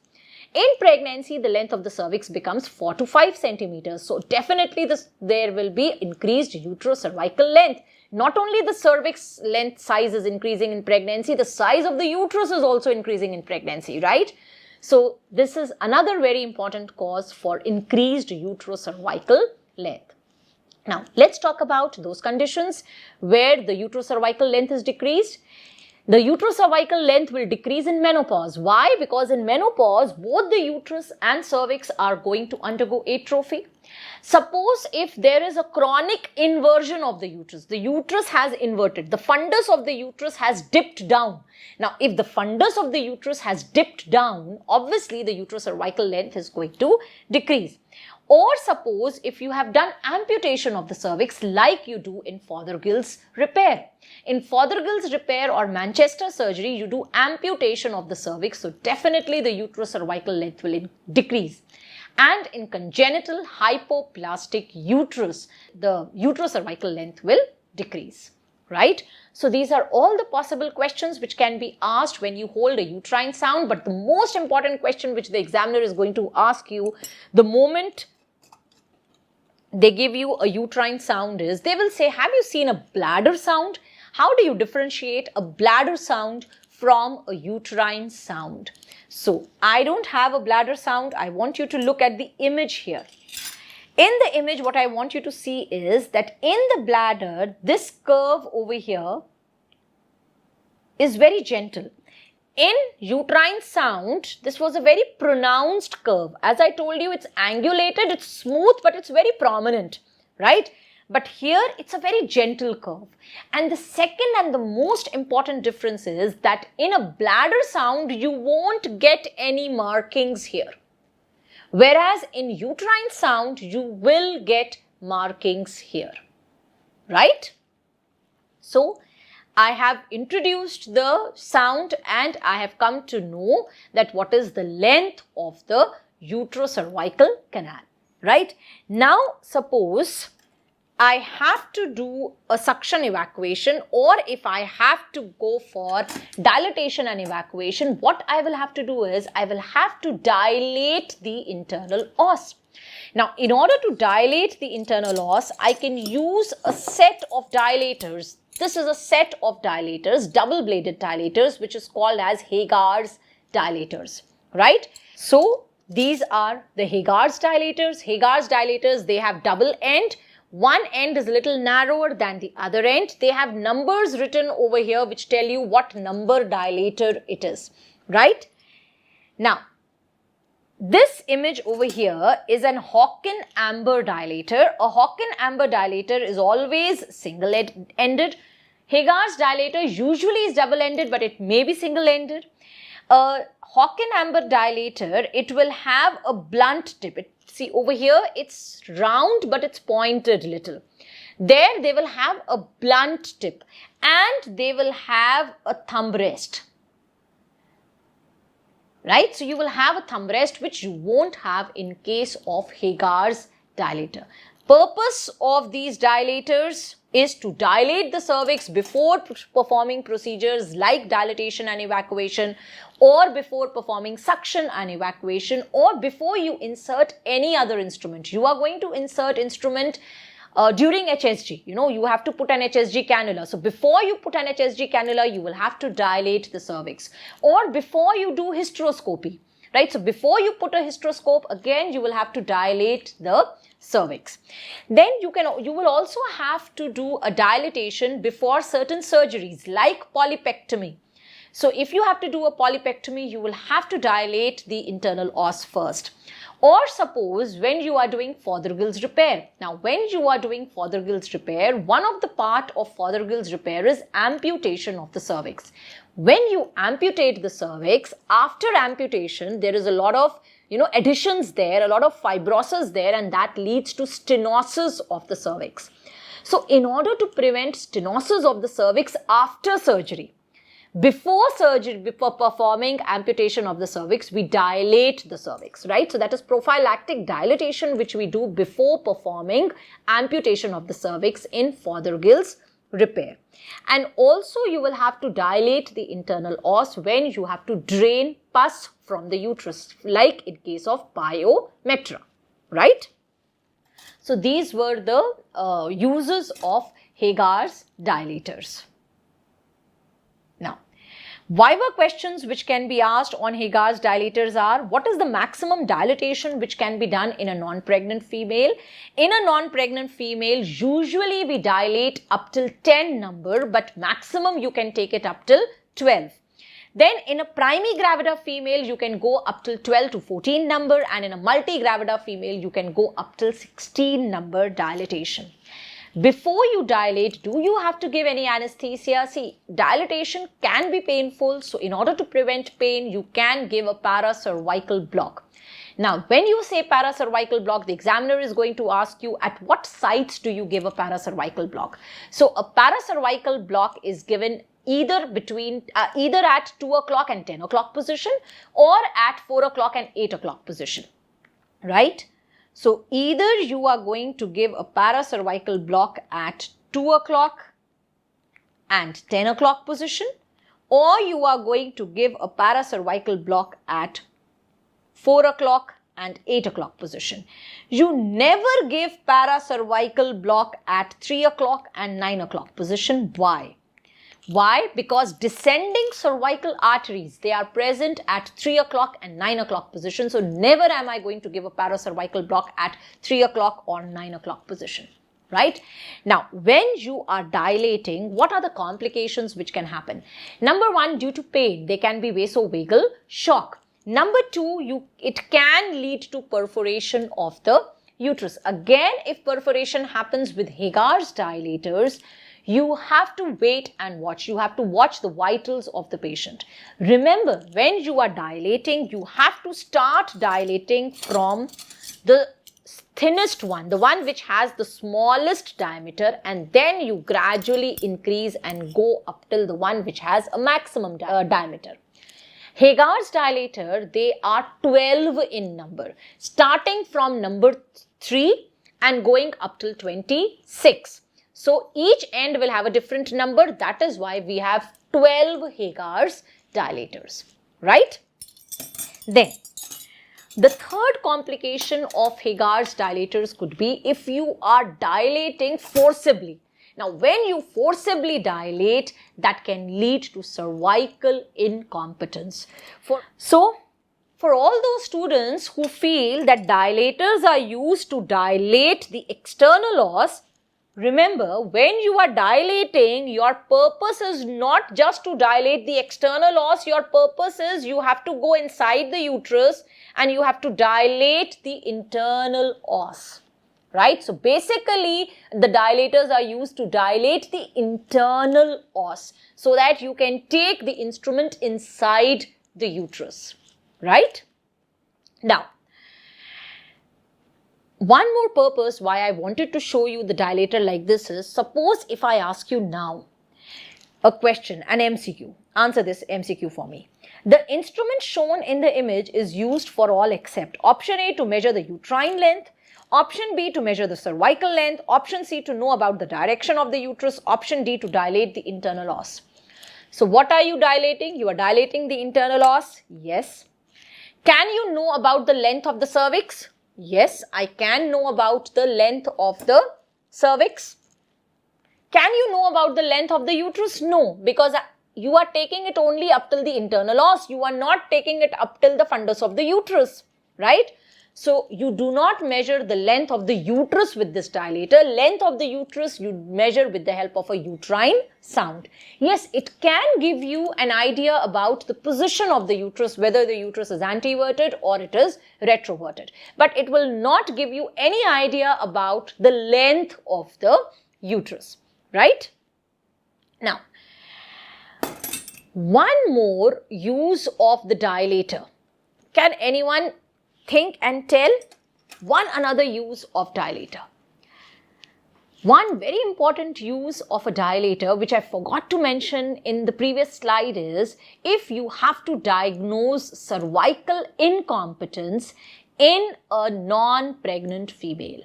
In pregnancy, the length of the cervix becomes 4 to 5 centimeters. So definitely there will be increased uterocervical length. Not only the cervix length size is increasing in pregnancy, the size of the uterus is also increasing in pregnancy, right? So this is another very important cause for increased uterocervical length. Now, let's talk about those conditions where the uterocervical length is decreased. The uterocervical length will decrease in menopause. Why? Because in menopause, both the uterus and cervix are going to undergo atrophy. Suppose if there is a chronic inversion of the uterus has inverted, the fundus of the uterus has dipped down. Now, if the fundus of the uterus has dipped down, obviously the uterocervical length is going to decrease. Or suppose if you have done amputation of the cervix like you do in Fothergill's repair. In Fothergill's repair or Manchester surgery, you do amputation of the cervix. So definitely the uterocervical length will decrease. And in congenital hypoplastic uterus, the uterocervical length will decrease. Right? So these are all the possible questions which can be asked when you hold a uterine sound. But the most important question which the examiner is going to ask you the moment they give you a uterine sound is, they will say, have you seen a bladder sound? How do you differentiate a bladder sound from a uterine sound? So I don't have a bladder sound. I want you to look at the image here. In the image, what I want you to see is that in the bladder, this curve over here is very gentle. In uterine sound, this was a very pronounced curve. As I told you, it's angulated, it's smooth, but it's very prominent, right? But here, it's a very gentle curve. And the second and the most important difference is that in a bladder sound, you won't get any markings here. Whereas in uterine sound, you will get markings here, right? So, I have introduced the sound and I have come to know that what is the length of the uterocervical canal, right? Now, suppose I have to do a suction evacuation, or if I have to go for dilatation and evacuation, what I will have to do is I will have to dilate the internal os. Now, in order to dilate the internal os, I can use a set of dilators. This is a set of dilators, double-bladed dilators, which is called as Hagar's dilators, right? So, these are the Hagar's dilators. Hagar's dilators, they have double end. One end is a little narrower than the other end. They have numbers written over here which tell you what number dilator it is, right? Now, this image over here is an Hawken-Amber dilator. A Hawken-Amber dilator is always single-ended. Hagar's dilator usually is double-ended, but it may be single-ended. A Hawken-Amber dilator, it will have a blunt tip. See over here, it's round, but it's pointed little. There they will have a blunt tip and they will have a thumb rest. Right? So you will have a thumb rest which you won't have in case of Hagar's dilator. Purpose of these dilators is to dilate the cervix before performing procedures like dilatation and evacuation, or before performing suction and evacuation, or before you insert any other instrument. You are going to insert instrument during HSG, you have to put an HSG cannula. So before you put an HSG cannula, you will have to dilate the cervix. Or before you do hysteroscopy, right? So before you put a hysteroscope, again, you will have to dilate the cervix. Then you will also have to do a dilatation before certain surgeries like polypectomy. So if you have to do a polypectomy, you will have to dilate the internal os first. Or suppose when you are doing Fothergill's repair. Now, when you are doing Fothergill's repair, one of the part of Fothergill's repair is amputation of the cervix. When you amputate the cervix, after amputation, there is a lot of additions there, a lot of fibrosis there, and that leads to stenosis of the cervix. So, in order to prevent stenosis of the cervix after surgery, before surgery, before performing amputation of the cervix, we dilate the cervix, right? So that is prophylactic dilatation which we do before performing amputation of the cervix in Fothergill's repair. And also you will have to dilate the internal os when you have to drain pus from the uterus, like in case of pyometra, right? So these were the uses of Hagar's dilators. Now, viva questions which can be asked on Hagar's dilators are: what is the maximum dilatation which can be done in a non-pregnant female? In a non-pregnant female, usually we dilate up till 10 number, but maximum you can take it up till 12. Then in a primigravida female, you can go up till 12 to 14 number, and in a multigravida female, you can go up till 16 number dilatation. Before you dilate, do you have to give any anesthesia? See, dilatation can be painful. So in order to prevent pain, you can give a paracervical block. Now, when you say paracervical block, the examiner is going to ask you at what sites do you give a paracervical block. So a paracervical block is given either at 2 o'clock and 10 o'clock position, or at 4 o'clock and 8 o'clock position, right? So either you are going to give a paracervical block at 2 o'clock and 10 o'clock position, or you are going to give a paracervical block at 4 o'clock and 8 o'clock position. You never give paracervical block at 3 o'clock and 9 o'clock position. Why? Why? Because descending cervical arteries, they are present at 3 o'clock and 9 o'clock position. So never am I going to give a paracervical block at 3 o'clock or 9 o'clock position, right? Now, when you are dilating, what are the complications which can happen? Number one, due to pain, they can be vasovagal shock. Number two, it can lead to perforation of the uterus. Again, if perforation happens with Hagar's dilators, you have to wait and watch. You have to watch the vitals of the patient. Remember, when you are dilating, you have to start dilating from the thinnest one, the one which has the smallest diameter, and then you gradually increase and go up till the one which has a maximum diameter. Hagar's dilator, they are 12 in number, starting from number 3 and going up till 26. So each end will have a different number. That is why we have 12 Hagar's dilators, right? Then, the third complication of Hagar's dilators could be if you are dilating forcibly. Now, when you forcibly dilate, that can lead to cervical incompetence. For all those students who feel that dilators are used to dilate the external os, remember, when you are dilating, your purpose is not just to dilate the external os. Your purpose is you have to go inside the uterus and you have to dilate the internal os, right? So basically, the dilators are used to dilate the internal os so that you can take the instrument inside the uterus, right? Now, one more purpose why I wanted to show you the dilator like this is, suppose if I ask you now a question, an MCQ. Answer this MCQ for me. The instrument shown in the image is used for all except option A to measure the uterine length, option B to measure the cervical length, option C to know about the direction of the uterus, option D to dilate the internal os. So what are you dilating? You are dilating the internal os. Yes. Can you know about the length of the cervix? Yes, I can know about the length of the cervix. Can you know about the length of the uterus? No, because you are taking it only up till the internal os. You are not taking it up till the fundus of the uterus, right? So you do not measure the length of the uterus with this dilator. Length of the uterus you measure with the help of a uterine sound. Yes, it can give you an idea about the position of the uterus, whether the uterus is anteverted or it is retroverted. But it will not give you any idea about the length of the uterus, right? Now, one more use of the dilator. Can anyone think and tell one another use of dilator? One very important use of a dilator, which I forgot to mention in the previous slide, is if you have to diagnose cervical incompetence in a non-pregnant female.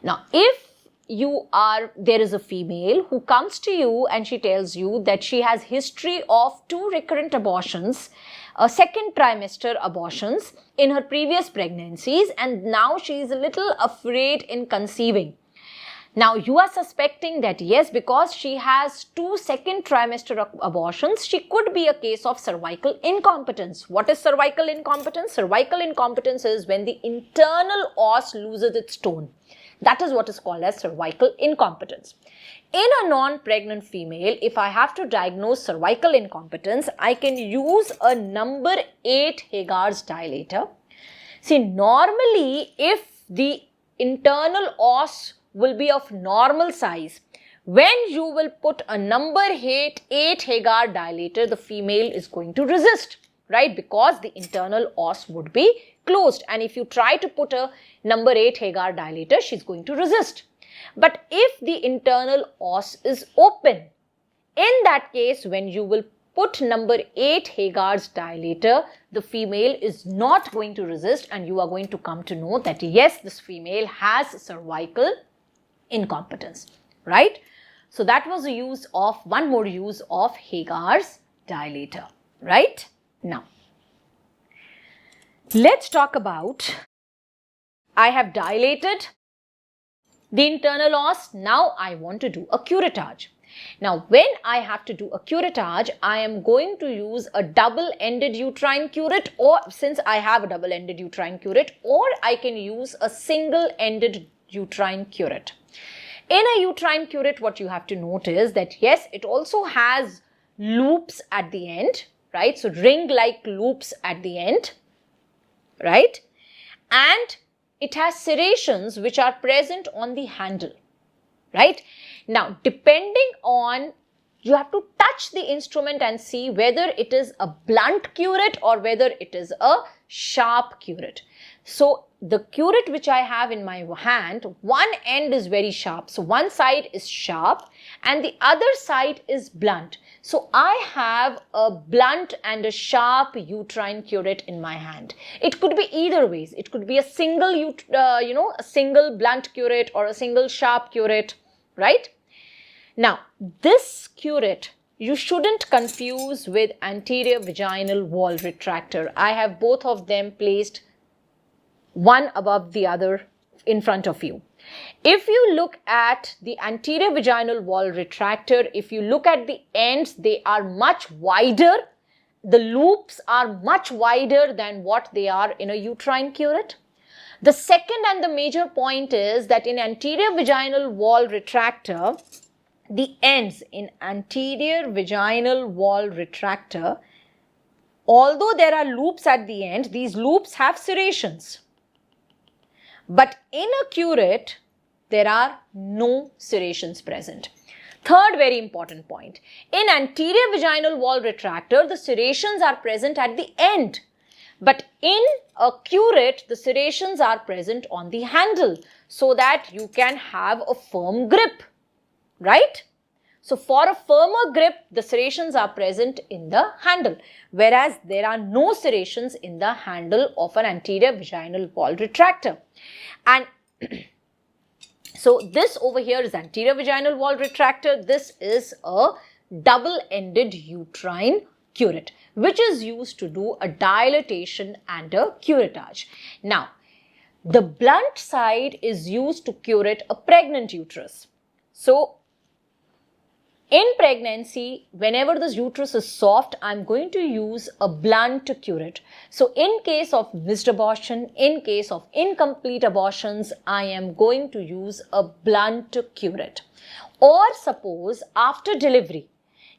Now, if there is a female who comes to you and she tells you that she has history of 2 recurrent abortions, second trimester abortions in her previous pregnancies, and now she is a little afraid in conceiving. Now you are suspecting that yes, because she has 2 second trimester abortions, she could be a case of cervical incompetence. What is cervical incompetence? Cervical incompetence is when the internal os loses its tone. That is what is called as cervical incompetence. In a non-pregnant female, if I have to diagnose cervical incompetence, I can use a number 8 Hagar's dilator. See, normally if the internal os will be of normal size, when you will put a number 8 Hagar dilator, the female is going to resist, right? Because the internal os would be closed. And if you try to put a number 8 Hagar dilator, she's going to resist. But if the internal os is open, in that case, when you will put number 8 Hagar's dilator, the female is not going to resist and you are going to come to know that yes, this female has cervical incompetence, right? So that was one more use of Hagar's dilator, right? Now, let's talk about, I have dilated the internal os. Now I want to do a curettage. Now when I have to do a curettage, I am going to use a double-ended uterine curette, or since I have a double-ended uterine curette, or I can use a single-ended uterine curette. In a uterine curette, what you have to note is that yes, it also has loops at the end, right? So ring-like loops at the end, right? And it has serrations which are present on the handle, right? Now, depending on, you have to touch the instrument and see whether it is a blunt curette or whether it is a sharp curette. So, the curette which I have in my hand, one end is very sharp. So, one side is sharp and the other side is blunt. So, I have a blunt and a sharp uterine curette in my hand. It could be either ways. It could be a single, a single blunt curette or a single sharp curette, right? Now, this curette you shouldn't confuse with anterior vaginal wall retractor. I have both of them placed one above the other in front of you. If you look at the anterior vaginal wall retractor, if you look at the ends, they are much wider. The loops are much wider than what they are in a uterine curette. The second and the major point is that in anterior vaginal wall retractor, the ends in anterior vaginal wall retractor, although there are loops at the end, these loops have serrations. But in a curette, there are no serrations present. Third very important point. In anterior vaginal wall retractor, the serrations are present at the end. But in a curette, the serrations are present on the handle so that you can have a firm grip, right? So for a firmer grip, the serrations are present in the handle, whereas there are no serrations in the handle of an anterior vaginal wall retractor. And so this over here is anterior vaginal wall retractor. This is a double-ended uterine curette, which is used to do a dilatation and a curettage. Now, the blunt side is used to curette a pregnant uterus. So, in pregnancy, whenever this uterus is soft, I'm going to use a blunt curette. So, in case of missed abortion, in case of incomplete abortions, I am going to use a blunt curette. Or suppose after delivery,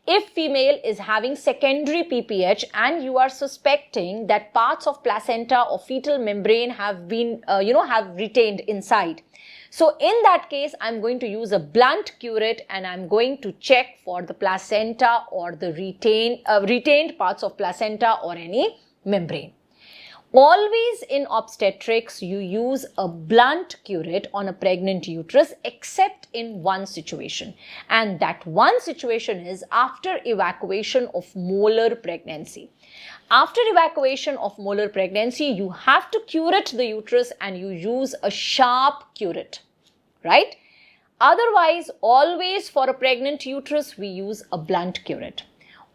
if female is having secondary PPH and you are suspecting that parts of placenta or fetal membrane have been, have retained inside. So in that case, I'm going to use a blunt curette and I'm going to check for the placenta or the retained parts of placenta or any membrane. Always in obstetrics, you use a blunt curette on a pregnant uterus except in one situation. And that one situation is after evacuation of molar pregnancy. After evacuation of molar pregnancy, you have to curette the uterus and you use a sharp curette, right? Otherwise, always for a pregnant uterus, we use a blunt curette.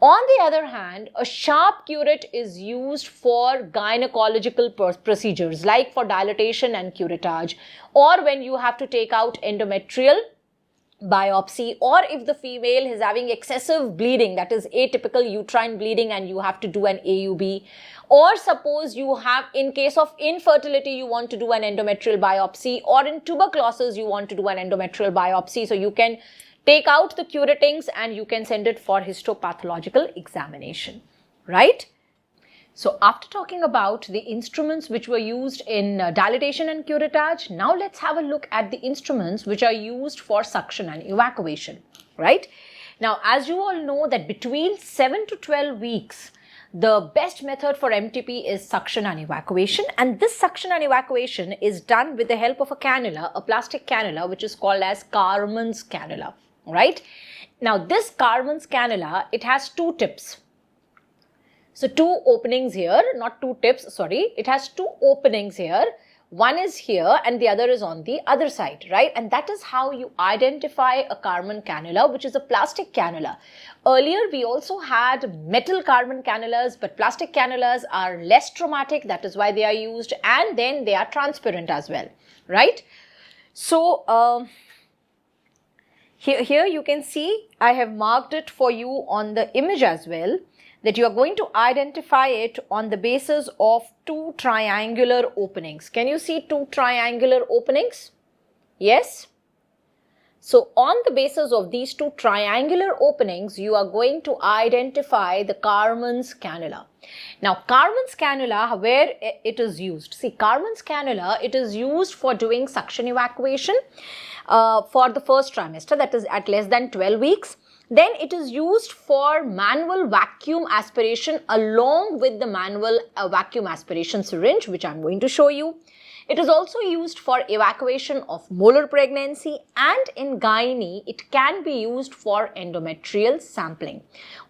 On the other hand, a sharp curette is used for gynecological procedures like for dilatation and curettage, or when you have to take out endometrial biopsy, or if the female is having excessive bleeding, that is atypical uterine bleeding, and you have to do an AUB, or suppose you have, in case of infertility, you want to do an endometrial biopsy, or in tuberculosis, you want to do an endometrial biopsy. So you can take out the curettings and you can send it for histopathological examination, right? So after talking about the instruments which were used in dilatation and curettage, now let's have a look at the instruments which are used for suction and evacuation, right? Now, as you all know that between 7 to 12 weeks, the best method for MTP is suction and evacuation, and this suction and evacuation is done with the help of a cannula, a plastic cannula, which is called as Carman's cannula, right? Now, this Carman's cannula, it has two tips. So, two openings here, not two tips, sorry. It has two openings here. One is here and the other is on the other side, right? And that is how you identify a Carman cannula, which is a plastic cannula. Earlier, we also had metal Carman cannulas, but plastic cannulas are less traumatic. That is why they are used, and then they are transparent as well, right? So, here you can see I have marked it for you on the image as well, that you are going to identify it on the basis of two triangular openings. Can you see two triangular openings? Yes. So on the basis of these two triangular openings, you are going to identify the Carman's cannula. Now, Carman's cannula, where it is used. See, Carman's cannula, it is used for doing suction evacuation for the first trimester, that is at less than 12 weeks. Then it is used for manual vacuum aspiration along with the manual vacuum aspiration syringe, which I am going to show you. It is also used for evacuation of molar pregnancy, and in gynae, it can be used for endometrial sampling.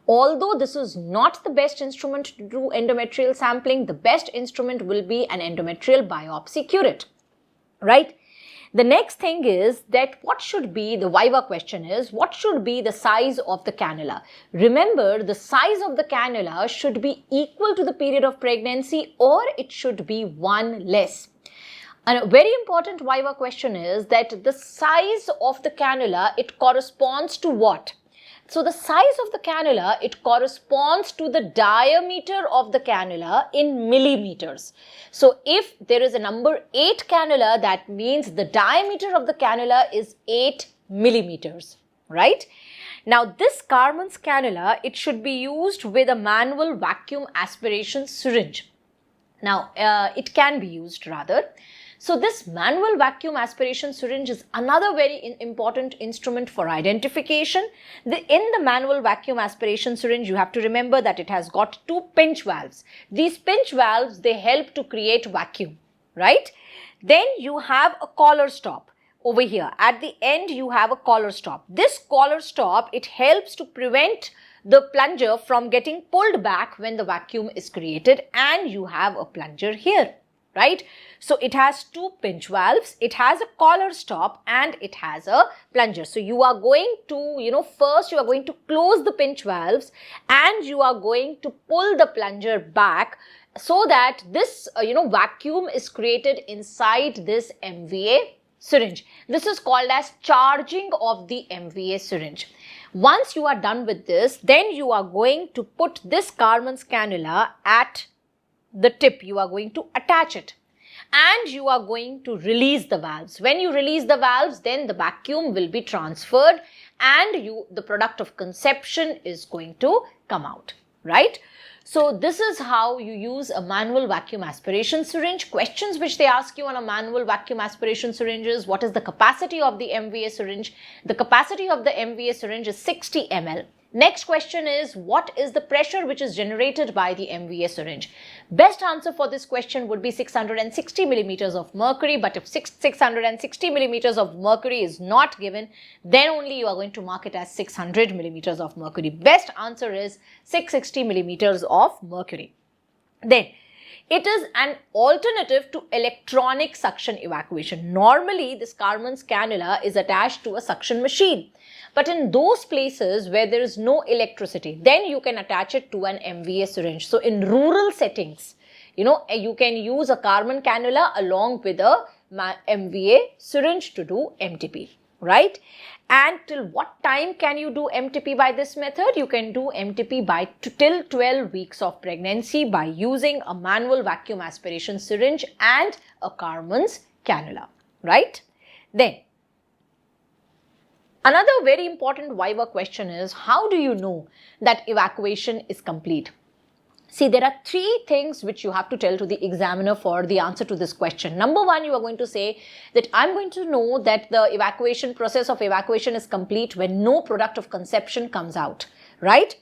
Although this is not the best instrument to do endometrial sampling, the best instrument will be an endometrial biopsy curette, right? The next thing is that what should be, the viva question is, what should be the size of the cannula? Remember, the size of the cannula should be equal to the period of pregnancy, or it should be one less. And a very important viva question is that the size of the cannula, it corresponds to what? So the size of the cannula, it corresponds to the diameter of the cannula in millimeters. So if there is a number 8 cannula, that means the diameter of the cannula is 8 millimeters, right? Now this Carman's cannula, it should be used with a manual vacuum aspiration syringe. Now it can be used rather. So this manual vacuum aspiration syringe is another very important instrument for identification. In the manual vacuum aspiration syringe, you have to remember that it has got two pinch valves. These pinch valves, they help to create vacuum, right? Then you have a collar stop over here. At the end, you have a collar stop. This collar stop, it helps to prevent the plunger from getting pulled back when the vacuum is created, and you have a plunger here, right? So it has two pinch valves, it has a collar stop, and it has a plunger. So you are going to, first you are going to close the pinch valves and you are going to pull the plunger back so that this, vacuum is created inside this MVA syringe. This is called as charging of the MVA syringe. Once you are done with this, then you are going to put this Carman's cannula at the tip. You are going to attach it and you are going to release the valves. When you release the valves, then the vacuum will be transferred and the product of conception is going to come out, right? So this is how you use a manual vacuum aspiration syringe. Questions which they ask you on a manual vacuum aspiration syringe is, what is the capacity of the MVA syringe? The capacity of the MVA syringe is 60 ml. Next question is, what is the pressure which is generated by the MVA syringe? Best answer for this question would be 660 millimeters of mercury, but if 660 millimeters of mercury is not given, then only you are going to mark it as 600 millimeters of mercury. Best answer is 660 millimeters of mercury. Then, it is an alternative to electronic suction evacuation. Normally, this Carman's cannula is attached to a suction machine. But in those places where there is no electricity, then you can attach it to an MVA syringe. So in rural settings, you can use a Carman cannula along with a MVA syringe to do MTP, right? And till what time can you do MTP by this method? You can do MTP till 12 weeks of pregnancy by using a manual vacuum aspiration syringe and a Carman's cannula, right? Then, another very important Viva question is, how do you know that evacuation is complete? See, there are three things which you have to tell to the examiner for the answer to this question. Number one, you are going to say that I'm going to know that the process of evacuation is complete when no product of conception comes out, right?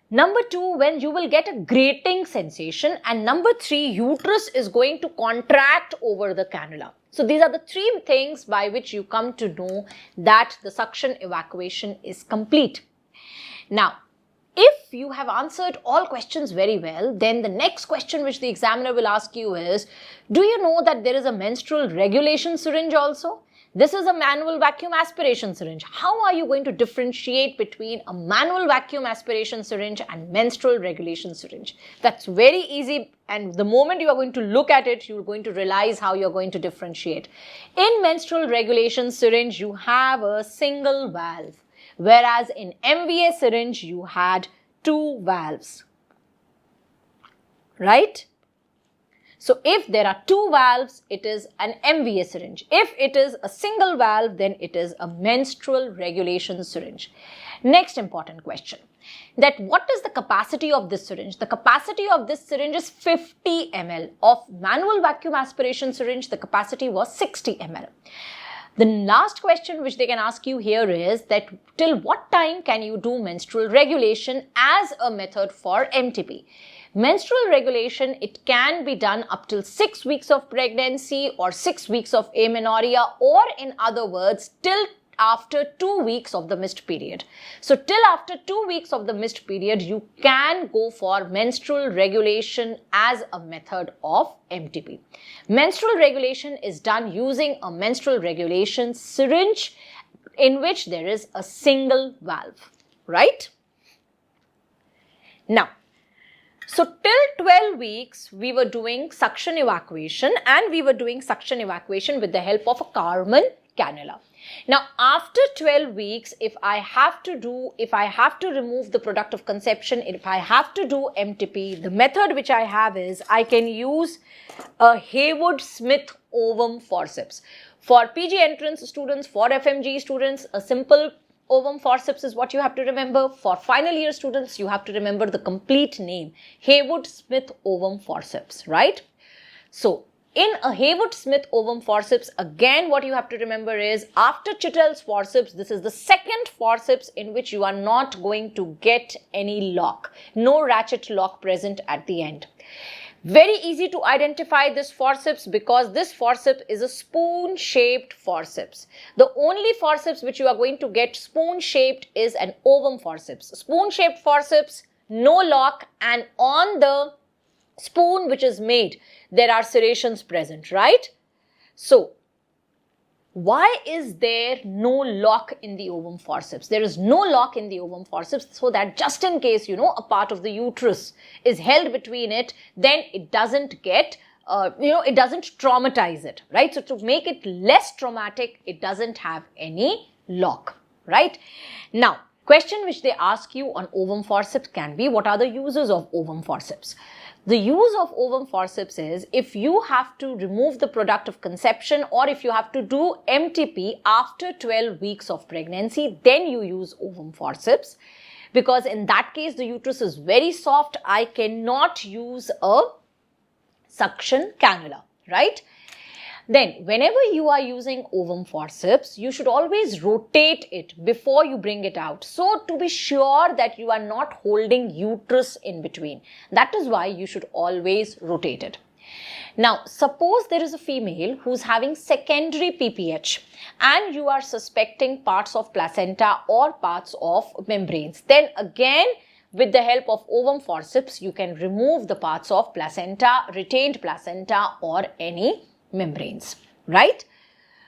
Number two, when you will get a grating sensation. And number three, uterus is going to contract over the cannula. So these are the three things by which you come to know that the suction evacuation is complete. Now, if you have answered all questions very well, then the next question which the examiner will ask you is, do you know that there is a menstrual regulation syringe also? This is a manual vacuum aspiration syringe. How are you going to differentiate between a manual vacuum aspiration syringe and menstrual regulation syringe? That's very easy, and the moment you are going to look at it, you're going to realize how you're going to differentiate. In menstrual regulation syringe, you have a single valve, whereas in MVA syringe, you had two valves, right? So if there are two valves, it is an MVA syringe. If it is a single valve, then it is a menstrual regulation syringe. Next important question, that what is the capacity of this syringe? The capacity of this syringe is 50 ml. Of manual vacuum aspiration syringe, the capacity was 60 ml. The last question which they can ask you here is that till what time can you do menstrual regulation as a method for MTP? Menstrual regulation, it can be done up till 6 weeks of pregnancy or 6 weeks of amenorrhea, or in other words, till after 2 weeks of the missed period. So till after 2 weeks of the missed period, you can go for menstrual regulation as a method of MTP. Menstrual regulation is done using a menstrual regulation syringe in which there is a single valve, right? Now, so till 12 weeks, we were doing suction evacuation, and we were doing suction evacuation with the help of a Carman cannula. Now, after 12 weeks, if I have to remove the product of conception, if I have to do MTP, the method which I have is I can use a Haywood-Smith ovum forceps. For PG entrance students, for FMG students, a simple ovum forceps is what you have to remember. For final year students, you have to remember the complete name, Haywood-Smith ovum forceps, right? So, In a Haywood-Smith ovum forceps, again what you have to remember is after Chittell's forceps, this is the second forceps in which you are not going to get any lock. No ratchet lock present at the end. Very easy to identify this forceps because this forceps is a spoon-shaped forceps. The only forceps which you are going to get spoon-shaped is an ovum forceps. Spoon-shaped forceps, no lock, and on the spoon which is made, there are serrations present, right? So, why is there no lock in the ovum forceps? There is no lock in the ovum forceps so that just in case, a part of the uterus is held between it, then it doesn't get, it doesn't traumatize it, right? So, to make it less traumatic, it doesn't have any lock, right? Now, question which they ask you on ovum forceps can be, what are the uses of ovum forceps? The use of ovum forceps is if you have to remove the product of conception or if you have to do MTP after 12 weeks of pregnancy, then you use ovum forceps, because in that case the uterus is very soft. I cannot use a suction cannula, right? Then whenever you are using ovum forceps, you should always rotate it before you bring it out. So to be sure that you are not holding uterus in between. That is why you should always rotate it. Now, suppose there is a female who's having secondary PPH and you are suspecting parts of placenta or parts of membranes. Then again, with the help of ovum forceps, you can remove the parts of placenta, retained placenta or any membranes, right?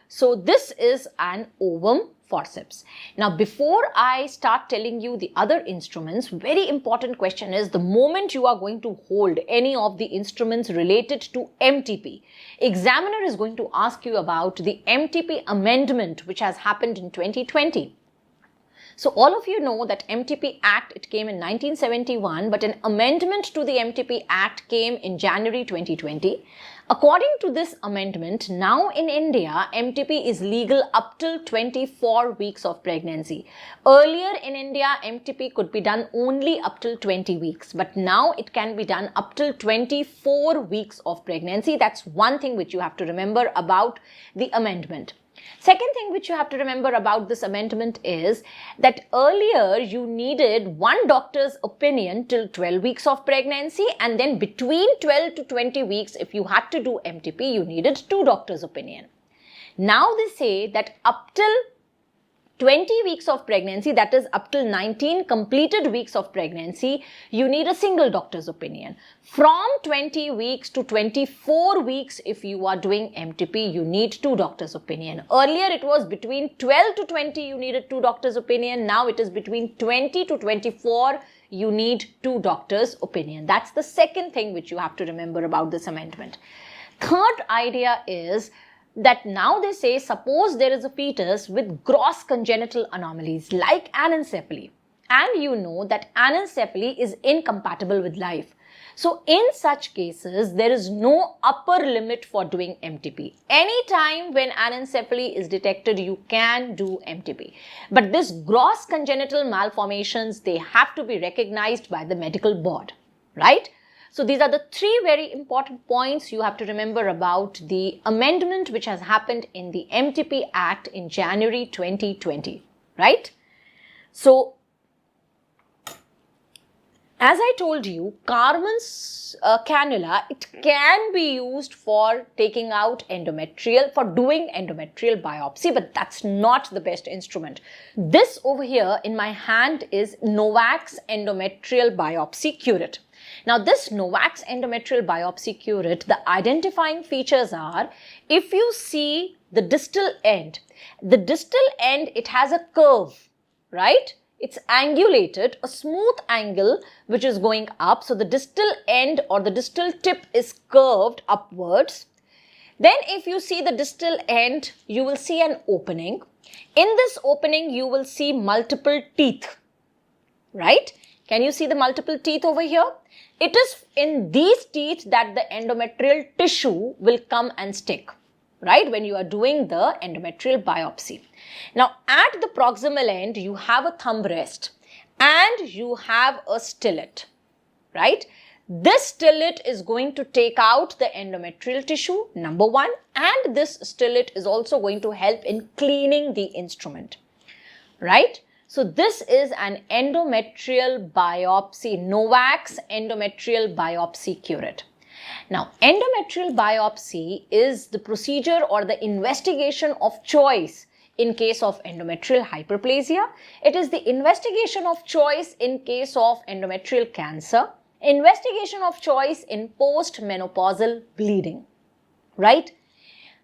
So this is an ovum forceps. Now, before I start telling you the other instruments, very important question is the moment you are going to hold any of the instruments related to MTP, examiner is going to ask you about the MTP amendment which has happened in 2020. So all of you know that MTP Act, it came in 1971, but an amendment to the MTP Act came in January 2020. According to this amendment, now in India, MTP is legal up till 24 weeks of pregnancy. Earlier in India, MTP could be done only up till 20 weeks, but now it can be done up till 24 weeks of pregnancy. That's one thing which you have to remember about the amendment. Second thing which you have to remember about this amendment is that earlier you needed one doctor's opinion till 12 weeks of pregnancy, and then between 12 to 20 weeks, if you had to do MTP, you needed two doctors' opinion. Now they say that up till 20 weeks of pregnancy, that is up till 19 completed weeks of pregnancy, you need a single doctor's opinion. From 20 weeks to 24 weeks, if you are doing MTP, you need two doctors' opinion. Earlier, it was between 12 to 20, you needed two doctors' opinion. Now it is between 20 to 24, you need two doctors' opinion. That's the second thing which you have to remember about this amendment. Third idea is that now they say, suppose there is a fetus with gross congenital anomalies like anencephaly, and you know that anencephaly is incompatible with life. So in such cases, there is no upper limit for doing MTP. Anytime when anencephaly is detected, you can do MTP. But this gross congenital malformations, they have to be recognized by the medical board, right? So these are the three very important points you have to remember about the amendment which has happened in the MTP Act in January 2020, right? So, as I told you, Carman's cannula, it can be used for taking out endometrial, for doing endometrial biopsy, but that's not the best instrument. This over here in my hand is Novak's endometrial biopsy curate. Now this Novak's endometrial biopsy curate, the identifying features are, if you see the distal end, it has a curve, right? It's angulated, a smooth angle which is going up. So the distal end or the distal tip is curved upwards. Then if you see the distal end, you will see an opening. In this opening, you will see multiple teeth, right? Can you see the multiple teeth over here? It is in these teeth that the endometrial tissue will come and stick, right, when you are doing the endometrial biopsy. Now, at the proximal end, you have a thumb rest and you have a stellate, right? This stellate is going to take out the endometrial tissue, number one, and this stellate is also going to help in cleaning the instrument, right? So this is an endometrial biopsy, Novak's endometrial biopsy curette. Now, endometrial biopsy is the procedure or the investigation of choice in case of endometrial hyperplasia. It is the investigation of choice in case of endometrial cancer, investigation of choice in postmenopausal bleeding, right?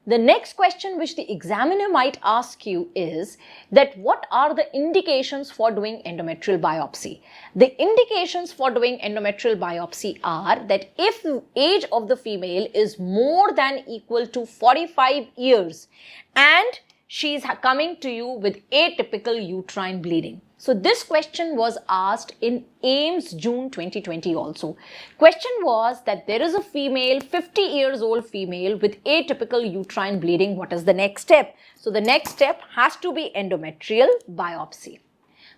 The next question which the examiner might ask you is that what are the indications for doing endometrial biopsy? The indications for doing endometrial biopsy are that if the age of the female is more than equal to 45 years and she is coming to you with atypical uterine bleeding. So this question was asked in AIMS June 2020 also. Question was that there is a female, 50 years old female with atypical uterine bleeding. What is the next step? So the next step has to be endometrial biopsy.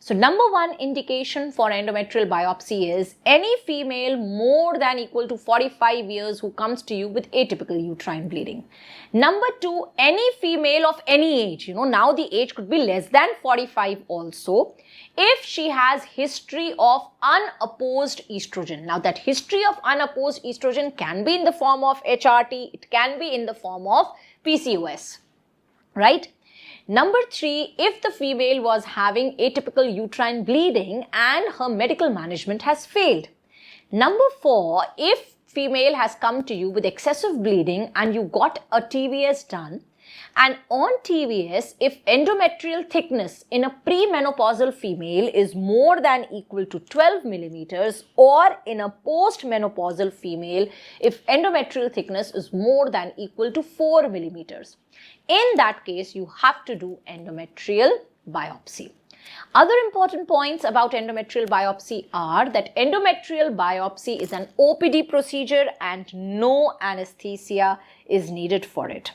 So number one indication for endometrial biopsy is any female more than equal to 45 years who comes to you with atypical uterine bleeding. Number two, any female of any age, now the age could be less than 45 also, if she has history of unopposed estrogen. Now that history of unopposed estrogen can be in the form of HRT, it can be in the form of PCOS, right? Number three, if the female was having atypical uterine bleeding and her medical management has failed. Number four, if female has come to you with excessive bleeding and you got a TVS done, and on TVS, if endometrial thickness in a premenopausal female is more than equal to 12 millimeters, or in a postmenopausal female, if endometrial thickness is more than equal to 4 millimeters. In that case, you have to do endometrial biopsy. Other important points about endometrial biopsy are that endometrial biopsy is an OPD procedure and no anesthesia is needed for it.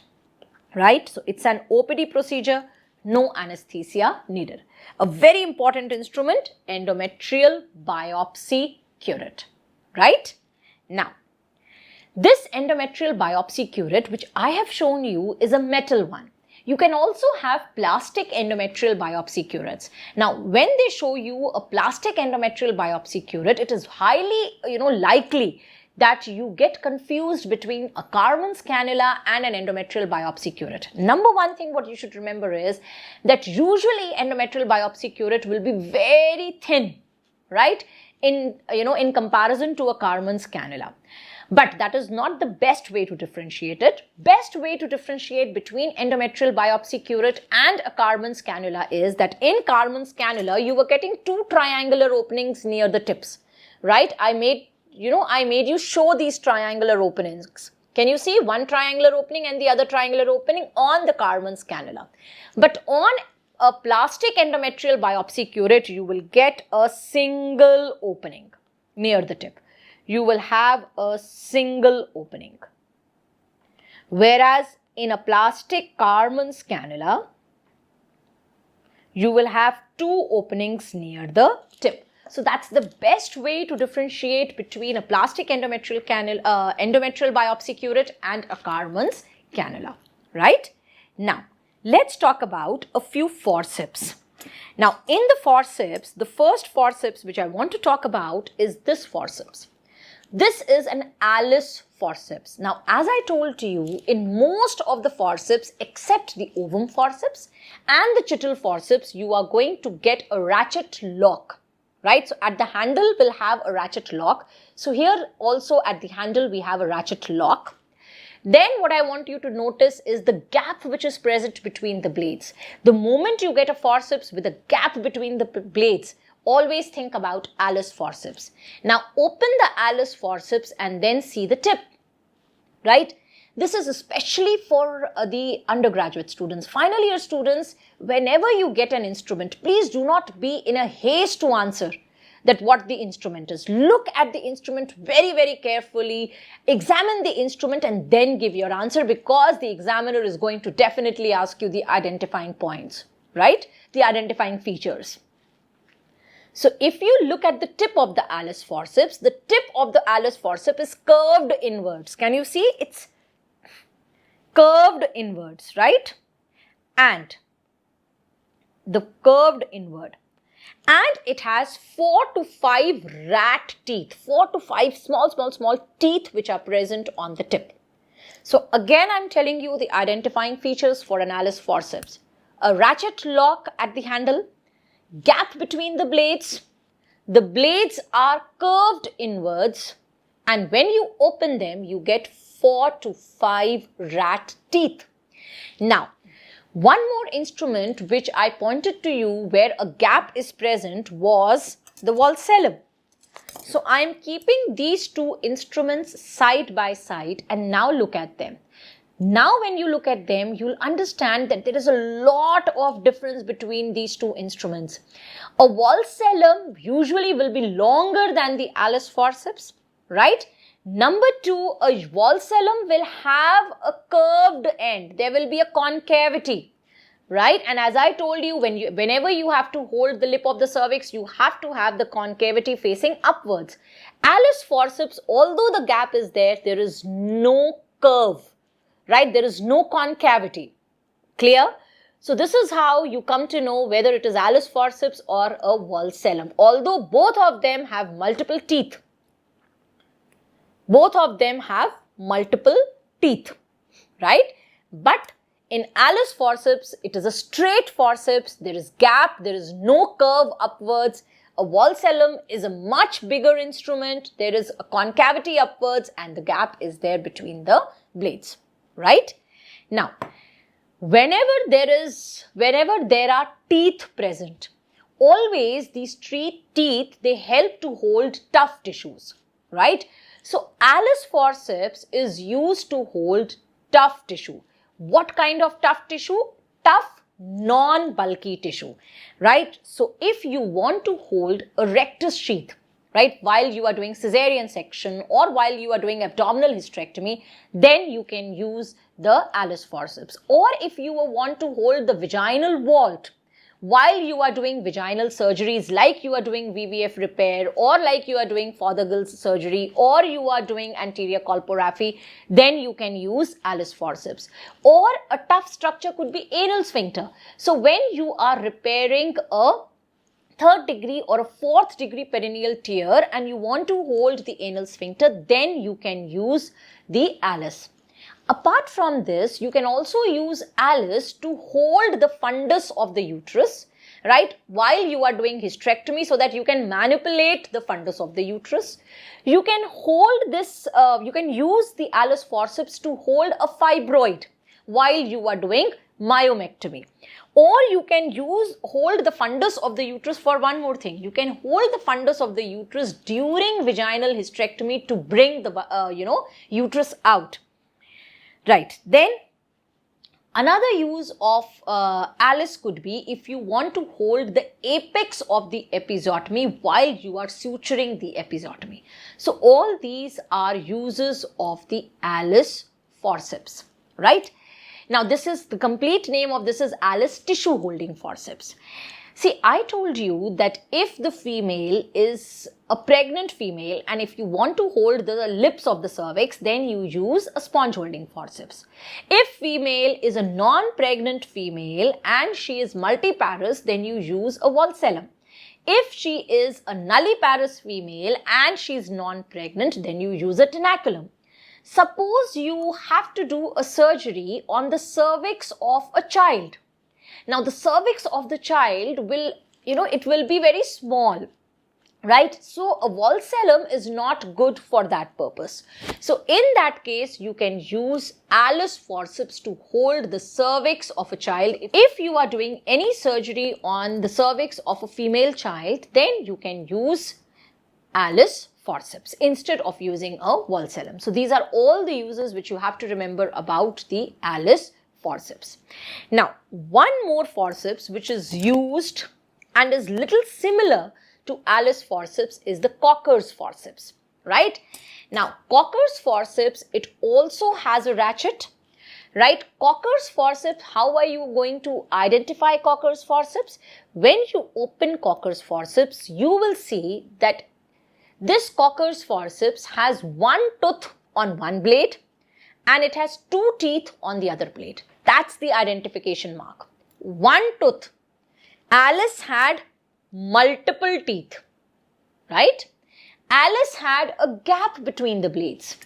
Right? So it's an OPD procedure, no anesthesia needed. A very important instrument, endometrial biopsy curette. Right? Now, this endometrial biopsy curette, which I have shown you, is a metal one. You can also have plastic endometrial biopsy curettes. Now, when they show you a plastic endometrial biopsy curette, it is highly, likely that you get confused between a Carman's cannula and an endometrial biopsy curette. Number one thing what you should remember is that usually endometrial biopsy curette will be very thin, right? In comparison to a Carman's cannula. But that is not the best way to differentiate it. Best way to differentiate between endometrial biopsy curette and a Carman's cannula is that in Carman's cannula, you were getting two triangular openings near the tips, right? I made you show these triangular openings. Can you see one triangular opening and the other triangular opening on the Carman's cannula? But on a plastic endometrial biopsy curette, you will get a single opening near the tip. You will have a single opening. Whereas in a plastic Carman's cannula, you will have two openings near the tip. So that's the best way to differentiate between a plastic endometrial biopsy curette and a Carman's cannula, right? Now, let's talk about a few forceps. Now, in the forceps, the first forceps which I want to talk about is this forceps. This is an Alice forceps. Now, as I told to you, in most of the forceps except the ovum forceps and the Chittle forceps, you are going to get a ratchet lock. Right? So at the handle, we'll have a ratchet lock. So here also at the handle, we have a ratchet lock. Then what I want you to notice is the gap which is present between the blades. The moment you get a forceps with a gap between the blades, always think about Alice forceps. Now open the Alice forceps and then see the tip. Right? This is especially for the undergraduate students. Final year students, whenever you get an instrument, please do not be in a haste to answer that what the instrument is. Look at the instrument very, very carefully, examine the instrument and then give your answer, because the examiner is going to definitely ask you the identifying points, right? The identifying features. So if you look at the tip of the Alice forceps, the tip of the Alice forceps is curved inwards. Can you see? It's curved inwards, right? And the curved inward. And it has 4 to 5 rat teeth, 4 to 5 small teeth which are present on the tip. So again, I'm telling you the identifying features for an Alice forceps. A ratchet lock at the handle, gap between the blades are curved inwards, and when you open them, you get 4 to 5 rat teeth. Now, one more instrument which I pointed to you where a gap is present was the valsellum. So I am keeping these two instruments side by side, and now look at them. Now when you look at them, you'll understand that there is a lot of difference between these two instruments. A valsellum usually will be longer than the Alice forceps, right? Number 2, a valsellum will have a curved end. There will be a concavity, right? And as I told you, whenever you have to hold the lip of the cervix, you have to have the concavity facing upwards. Alice forceps, although the gap is there, there is no curve, right? There is no concavity. Clear? So this is how you come to know whether it is Alice forceps or a valsellum. Although both of them have multiple teeth. Both of them have multiple teeth, right? But in Alice forceps, it is a straight forceps. There is gap. There is no curve upwards. A valsellum is a much bigger instrument. There is a concavity upwards and the gap is there between the blades, right? Now, whenever there are teeth present, always these teeth, they help to hold tough tissues, right? So Alice forceps is used to hold tough tissue. What kind of tough tissue? Tough, non-bulky tissue, right? So if you want to hold a rectus sheath, right, while you are doing cesarean section or while you are doing abdominal hysterectomy, then you can use the Alice forceps. Or if you want to hold the vaginal vault while you are doing vaginal surgeries, like you are doing VVF repair or like you are doing Fothergill's surgery or you are doing anterior colporrhaphy, then you can use Alice forceps. Or a tough structure could be anal sphincter. So when you are repairing a 3rd degree or a 4th degree perineal tear and you want to hold the anal sphincter, then you can use the Alice. Apart from this, you can also use Alice to hold the fundus of the uterus, right, while you are doing hysterectomy, so that you can manipulate the fundus of the uterus. You can hold this, you can use the Alice forceps to hold a fibroid while you are doing myomectomy. Or you can hold the fundus of the uterus for one more thing. You can hold the fundus of the uterus during vaginal hysterectomy to bring the, uterus out. Right. Then another use of Alice could be if you want to hold the apex of the episiotomy while you are suturing the episiotomy. So all these are uses of the Alice forceps, right? Now this is the complete name of this is Alice tissue holding forceps. See, I told you that if the female is a pregnant female and if you want to hold the lips of the cervix, then you use a sponge holding forceps. If female is a non-pregnant female and she is multiparous, then you use a valsellum. If she is a nulliparous female and she is non-pregnant, then you use a tenaculum. Suppose you have to do a surgery on the cervix of a child. Now, the cervix of the child will, it will be very small, right? So, a valsellum is not good for that purpose. So, in that case, you can use Alice forceps to hold the cervix of a child. If you are doing any surgery on the cervix of a female child, then you can use Alice forceps instead of using a valsellum. So, these are all the uses which you have to remember about the Alice forceps. Now, one more forceps which is used and is little similar to Alice forceps is the Cocker's forceps, right? Now, Cocker's forceps, it also has a ratchet, right? Cocker's forceps, how are you going to identify Cocker's forceps? When you open Cocker's forceps, you will see that this Cocker's forceps has one tooth on one blade and it has two teeth on the other blade. That's the identification mark. One tooth. Alice had multiple teeth, right? Alice had a gap between the blades.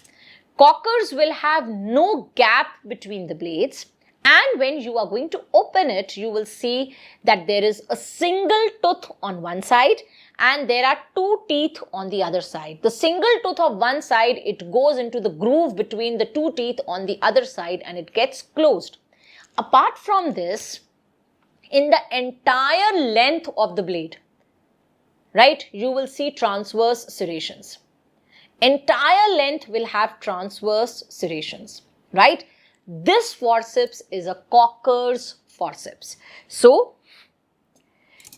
Cockers will have no gap between the blades, and when you are going to open it, you will see that there is a single tooth on one side and there are two teeth on the other side. The single tooth of one side, it goes into the groove between the two teeth on the other side and it gets closed. Apart from this, in the entire length of the blade, right, you will see transverse serrations. Entire length will have transverse serrations, right? This forceps is a Cocker's forceps. So,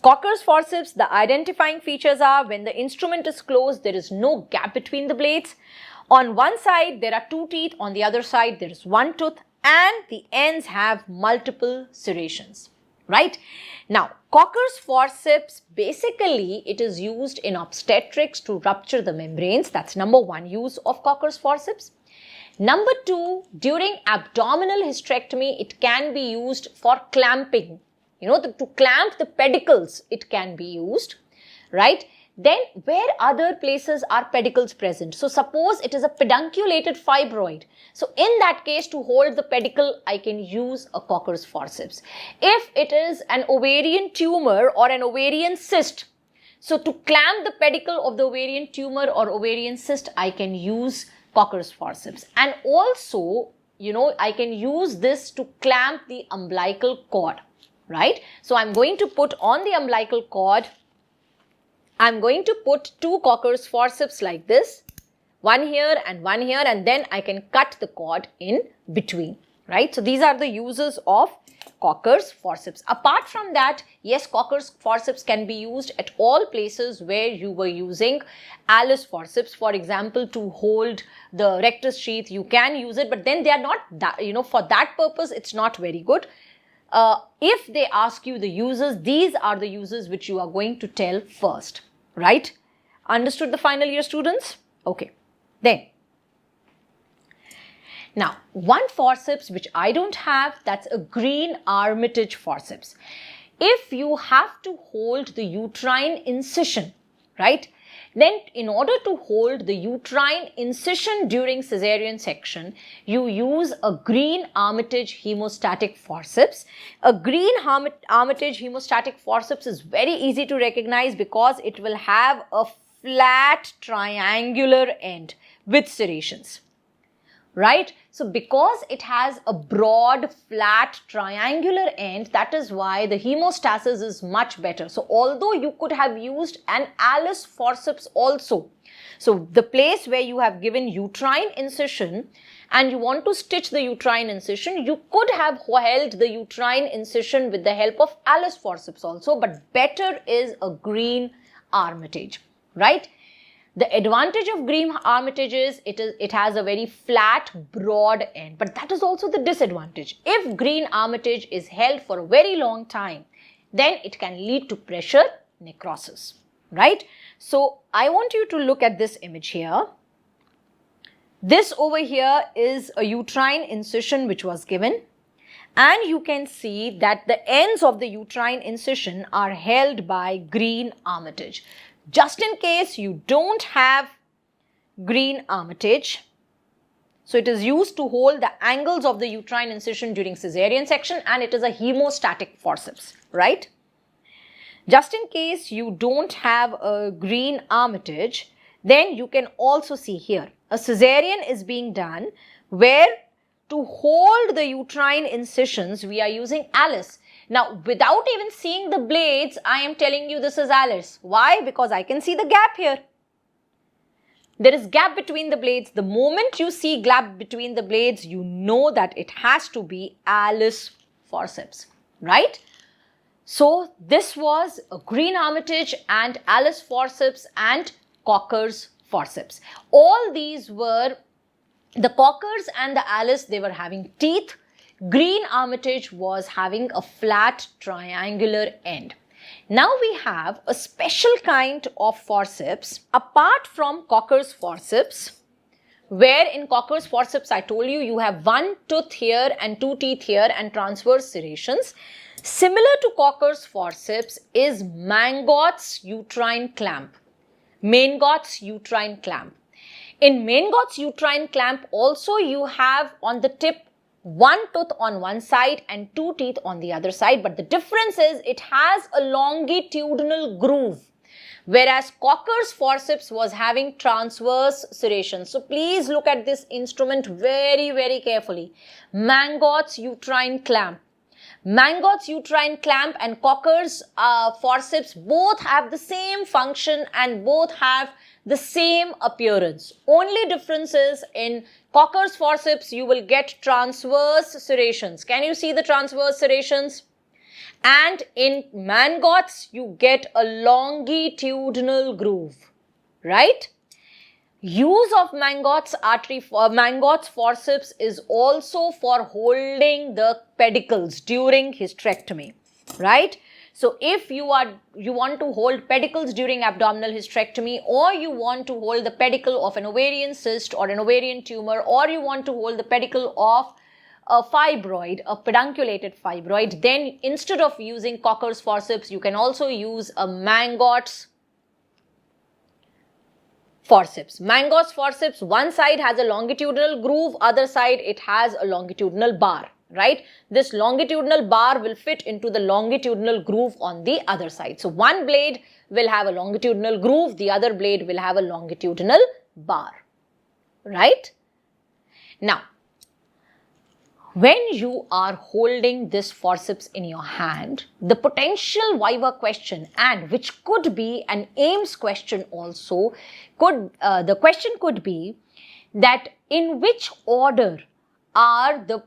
Cocker's forceps, the identifying features are when the instrument is closed, there is no gap between the blades. On one side, there are two teeth. On the other side, there is one tooth and the ends have multiple serrations, right? Now, Cocker's forceps, basically, it is used in obstetrics to rupture the membranes. That's number one use of Cocker's forceps. Number two, during abdominal hysterectomy, it can be used for clamping. You know, to clamp the pedicles, it can be used, right? Then, where other places are pedicles present? So, suppose it is a pedunculated fibroid. So, in that case, to hold the pedicle, I can use a Cocker's forceps. If it is an ovarian tumor or an ovarian cyst, so to clamp the pedicle of the ovarian tumor or ovarian cyst, I can use Cocker's forceps. And also, you know, I can use this to clamp the umbilical cord, right? So, I'm going to put on the umbilical cord, I'm going to put two Cocker's forceps like this, one here, and then I can cut the cord in between, right? So, these are the uses of Cocker's forceps. Apart from that, yes, Cocker's forceps can be used at all places where you were using Alice forceps. For example, to hold the rectus sheath, you can use it, but then they are not that, you know, for that purpose, it's not very good. If they ask you the uses, these are the uses which you are going to tell first, right? Understood the final year students? Okay. Then, now one forceps which I don't have, that's a green Armitage forceps. If you have to hold the uterine incision, right? Then in order to hold the uterine incision during cesarean section, you use a green Armitage hemostatic forceps. A green Armitage hemostatic forceps is very easy to recognize because it will have a flat triangular end with serrations, right? So because it has a broad flat triangular end, that is why the hemostasis is much better. So although you could have used an Alice forceps also, so the place where you have given uterine incision and you want to stitch the uterine incision, you could have held the uterine incision with the help of Alice forceps also, but better is a green Armitage, right? The advantage of green Armitage is it has a very flat, broad end, but that is also the disadvantage. If green Armitage is held for a very long time, then it can lead to pressure necrosis, right? So, I want you to look at this image here. This over here is a uterine incision which was given, and you can see that the ends of the uterine incision are held by green Armitage. Just in case you don't have green Armitage, so it is used to hold the angles of the uterine incision during cesarean section, and it is a hemostatic forceps, right? Just in case you don't have a green Armitage, then you can also see here a cesarean is being done where to hold the uterine incisions we are using Alice. Now, without even seeing the blades, I am telling you this is Alice. Why? Because I can see the gap here. There is gap between the blades. The moment you see gap between the blades, you know that it has to be Alice forceps, right? So, this was a green Armitage and Alice forceps and Cocker's forceps. All these were, the Cockers and the Alice, they were having teeth. Green Armitage was having a flat triangular end. Now we have a special kind of forceps apart from Cocker's forceps, where in Cocker's forceps I told you, you have one tooth here and two teeth here and transverse serrations. Similar to Cocker's forceps is Mangot's uterine clamp. Maingot's uterine clamp. In Maingot's uterine clamp also you have on the tip one tooth on one side and two teeth on the other side, but the difference is it has a longitudinal groove, whereas Cocker's forceps was having transverse serrations. So please look at this instrument very, very carefully. Mangot's uterine clamp. Mangot's uterine clamp and Cocker's forceps both have the same function and both have the same appearance. Only difference is in Cocker's forceps you will get transverse serrations. Can you see the transverse serrations? And in Mangot's you get a longitudinal groove, right? Use of Mangot's forceps is also for holding the pedicles during hysterectomy, right? So if you want to hold pedicles during abdominal hysterectomy, or you want to hold the pedicle of an ovarian cyst or an ovarian tumor, or you want to hold the pedicle of a fibroid, a pedunculated fibroid, then instead of using Cocker's forceps, you can also use a Mangot's forceps. Mangot's forceps, one side has a longitudinal groove, other side it has a longitudinal bar, right? This longitudinal bar will fit into the longitudinal groove on the other side. So one blade will have a longitudinal groove, the other blade will have a longitudinal bar, right? Now, when you are holding this forceps in your hand, the potential viva question, and which could be an AIMS question also, the question could be that in which order are the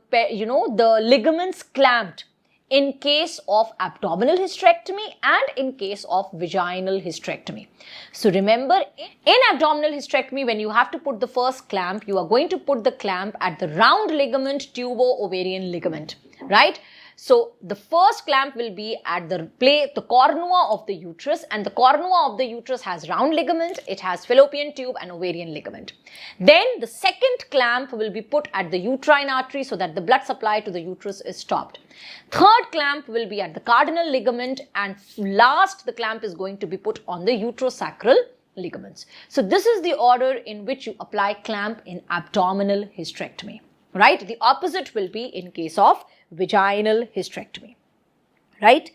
ligaments clamped in case of abdominal hysterectomy and in case of vaginal hysterectomy. So remember, in abdominal hysterectomy, when you have to put the first clamp, you are going to put the clamp at the round ligament tubo-ovarian ligament, right? So the first clamp will be at the cornua of the uterus, and the cornua of the uterus has round ligament, it has fallopian tube and ovarian ligament. Then the second clamp will be put at the uterine artery so that the blood supply to the uterus is stopped. Third clamp will be at the cardinal ligament, and last the clamp is going to be put on the uterosacral ligaments. So this is the order in which you apply clamp in abdominal hysterectomy, right? The opposite will be in case of vaginal hysterectomy, right?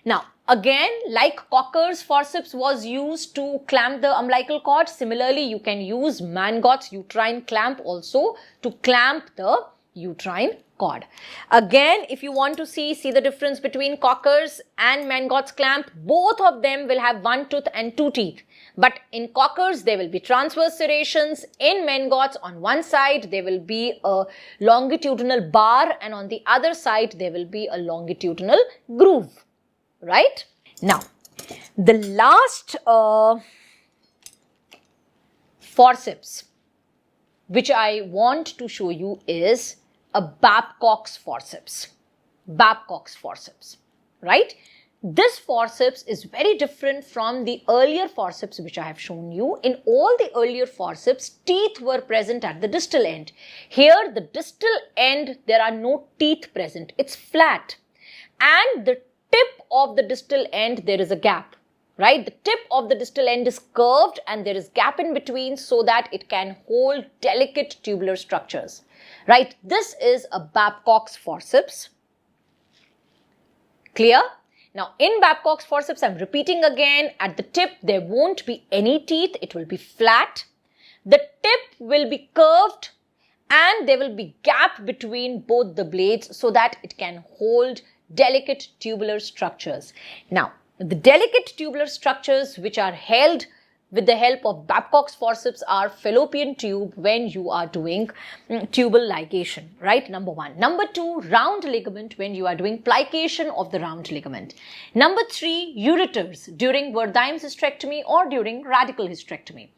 Now, again, like Cocker's forceps was used to clamp the umbilical cord, similarly, you can use Mangot's uterine clamp also to clamp the uterine cord. Again, if you want to see the difference between Cocker's and Mangot's clamp, both of them will have one tooth and two teeth. But in Cocker's, there will be transverse serrations. In Mangot's, on one side, there will be a longitudinal bar, and on the other side, there will be a longitudinal groove, right? Now, the last forceps which I want to show you is a Babcock's forceps. Babcock's forceps, right? This forceps is very different from the earlier forceps which I have shown you. In all the earlier forceps, teeth were present at the distal end. Here, the distal end, there are no teeth present. It's flat. And the tip of the distal end, there is a gap, right? The tip of the distal end is curved and there is gap in between so that it can hold delicate tubular structures, right? This is a Babcock's forceps. Clear? Now, in Babcock's forceps, I'm repeating again, at the tip, there won't be any teeth. It will be flat. The tip will be curved and there will be gap between both the blades so that it can hold delicate tubular structures. Now, the delicate tubular structures which are held with the help of Babcock's forceps are fallopian tube when you are doing tubal ligation, right? Number one. Number two, round ligament when you are doing plication of the round ligament. Number three, ureters during Wertheim's hysterectomy or during radical hysterectomy.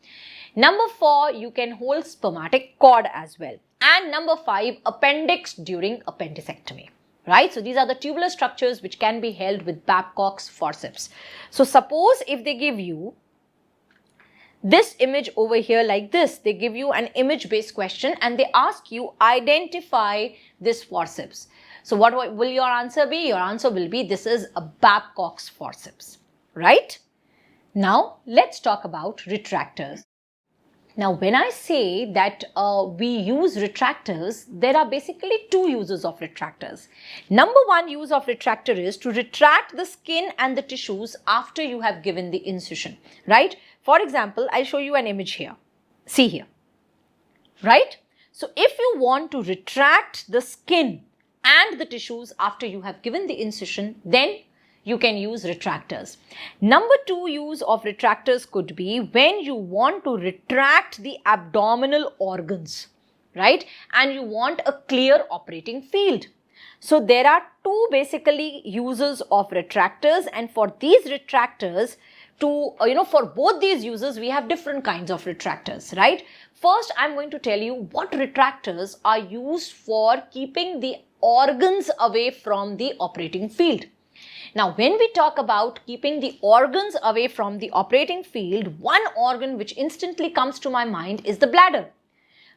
Number 4, you can hold spermatic cord as well. And number 5, appendix during appendicectomy. Right? So these are the tubular structures which can be held with Babcock's forceps. So suppose if they give you this image over here like this, they give you an image-based question and they ask you identify this forceps. So what will your answer be? Your answer will be this is a Babcock's forceps, right? Now let's talk about retractors. Now when I say that we use retractors, there are basically 2 uses of retractors. Number 1 use of retractor is to retract the skin and the tissues after you have given the incision, right? For example, I'll show you an image here. See here, right? So if you want to retract the skin and the tissues after you have given the incision, then you can use retractors. Number 2 use of retractors could be when you want to retract the abdominal organs, right? And you want a clear operating field. So there are 2 basically uses of retractors, and for these retractors, for both these uses, we have different kinds of retractors, right? First, I'm going to tell you what retractors are used for keeping the organs away from the operating field. Now, when we talk about keeping the organs away from the operating field, one organ which instantly comes to my mind is the bladder,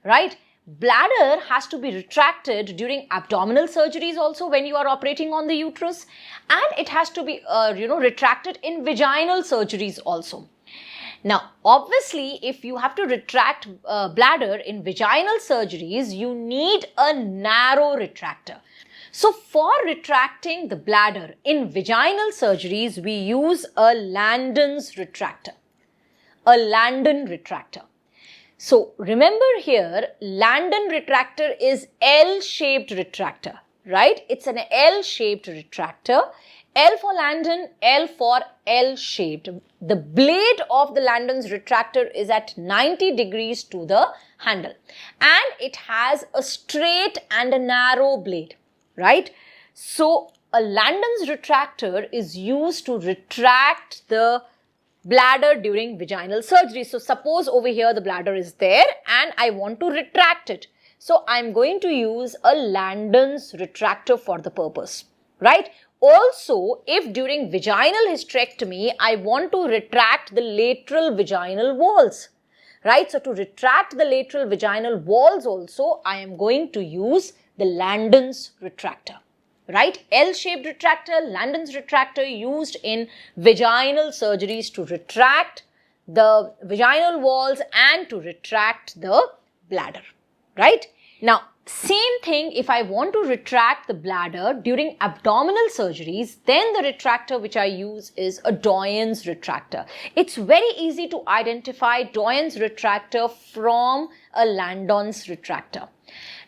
right? Bladder has to be retracted during abdominal surgeries also when you are operating on the uterus, and it has to be retracted in vaginal surgeries also. Now, obviously, if you have to retract bladder in vaginal surgeries, you need a narrow retractor. So, for retracting the bladder in vaginal surgeries, we use a Landon's retractor, a Landon retractor. So, remember here, Landon retractor is L-shaped retractor, right? It's an L-shaped retractor. L for Landon, L for L-shaped. The blade of the Landon's retractor is at 90 degrees to the handle, and it has a straight and a narrow blade, right? So, a Landon's retractor is used to retract the bladder during vaginal surgery. So, suppose over here the bladder is there and I want to retract it. So, I'm going to use a Landon's retractor for the purpose, right? Also, if during vaginal hysterectomy, I want to retract the lateral vaginal walls, right? So, to retract the lateral vaginal walls also, I am going to use the Landon's retractor, right? L-shaped retractor, Landon's retractor used in vaginal surgeries to retract the vaginal walls and to retract the bladder, right? Now, same thing if I want to retract the bladder during abdominal surgeries, then the retractor which I use is a Doyen's retractor. It's very easy to identify Doyen's retractor from a Landon's retractor.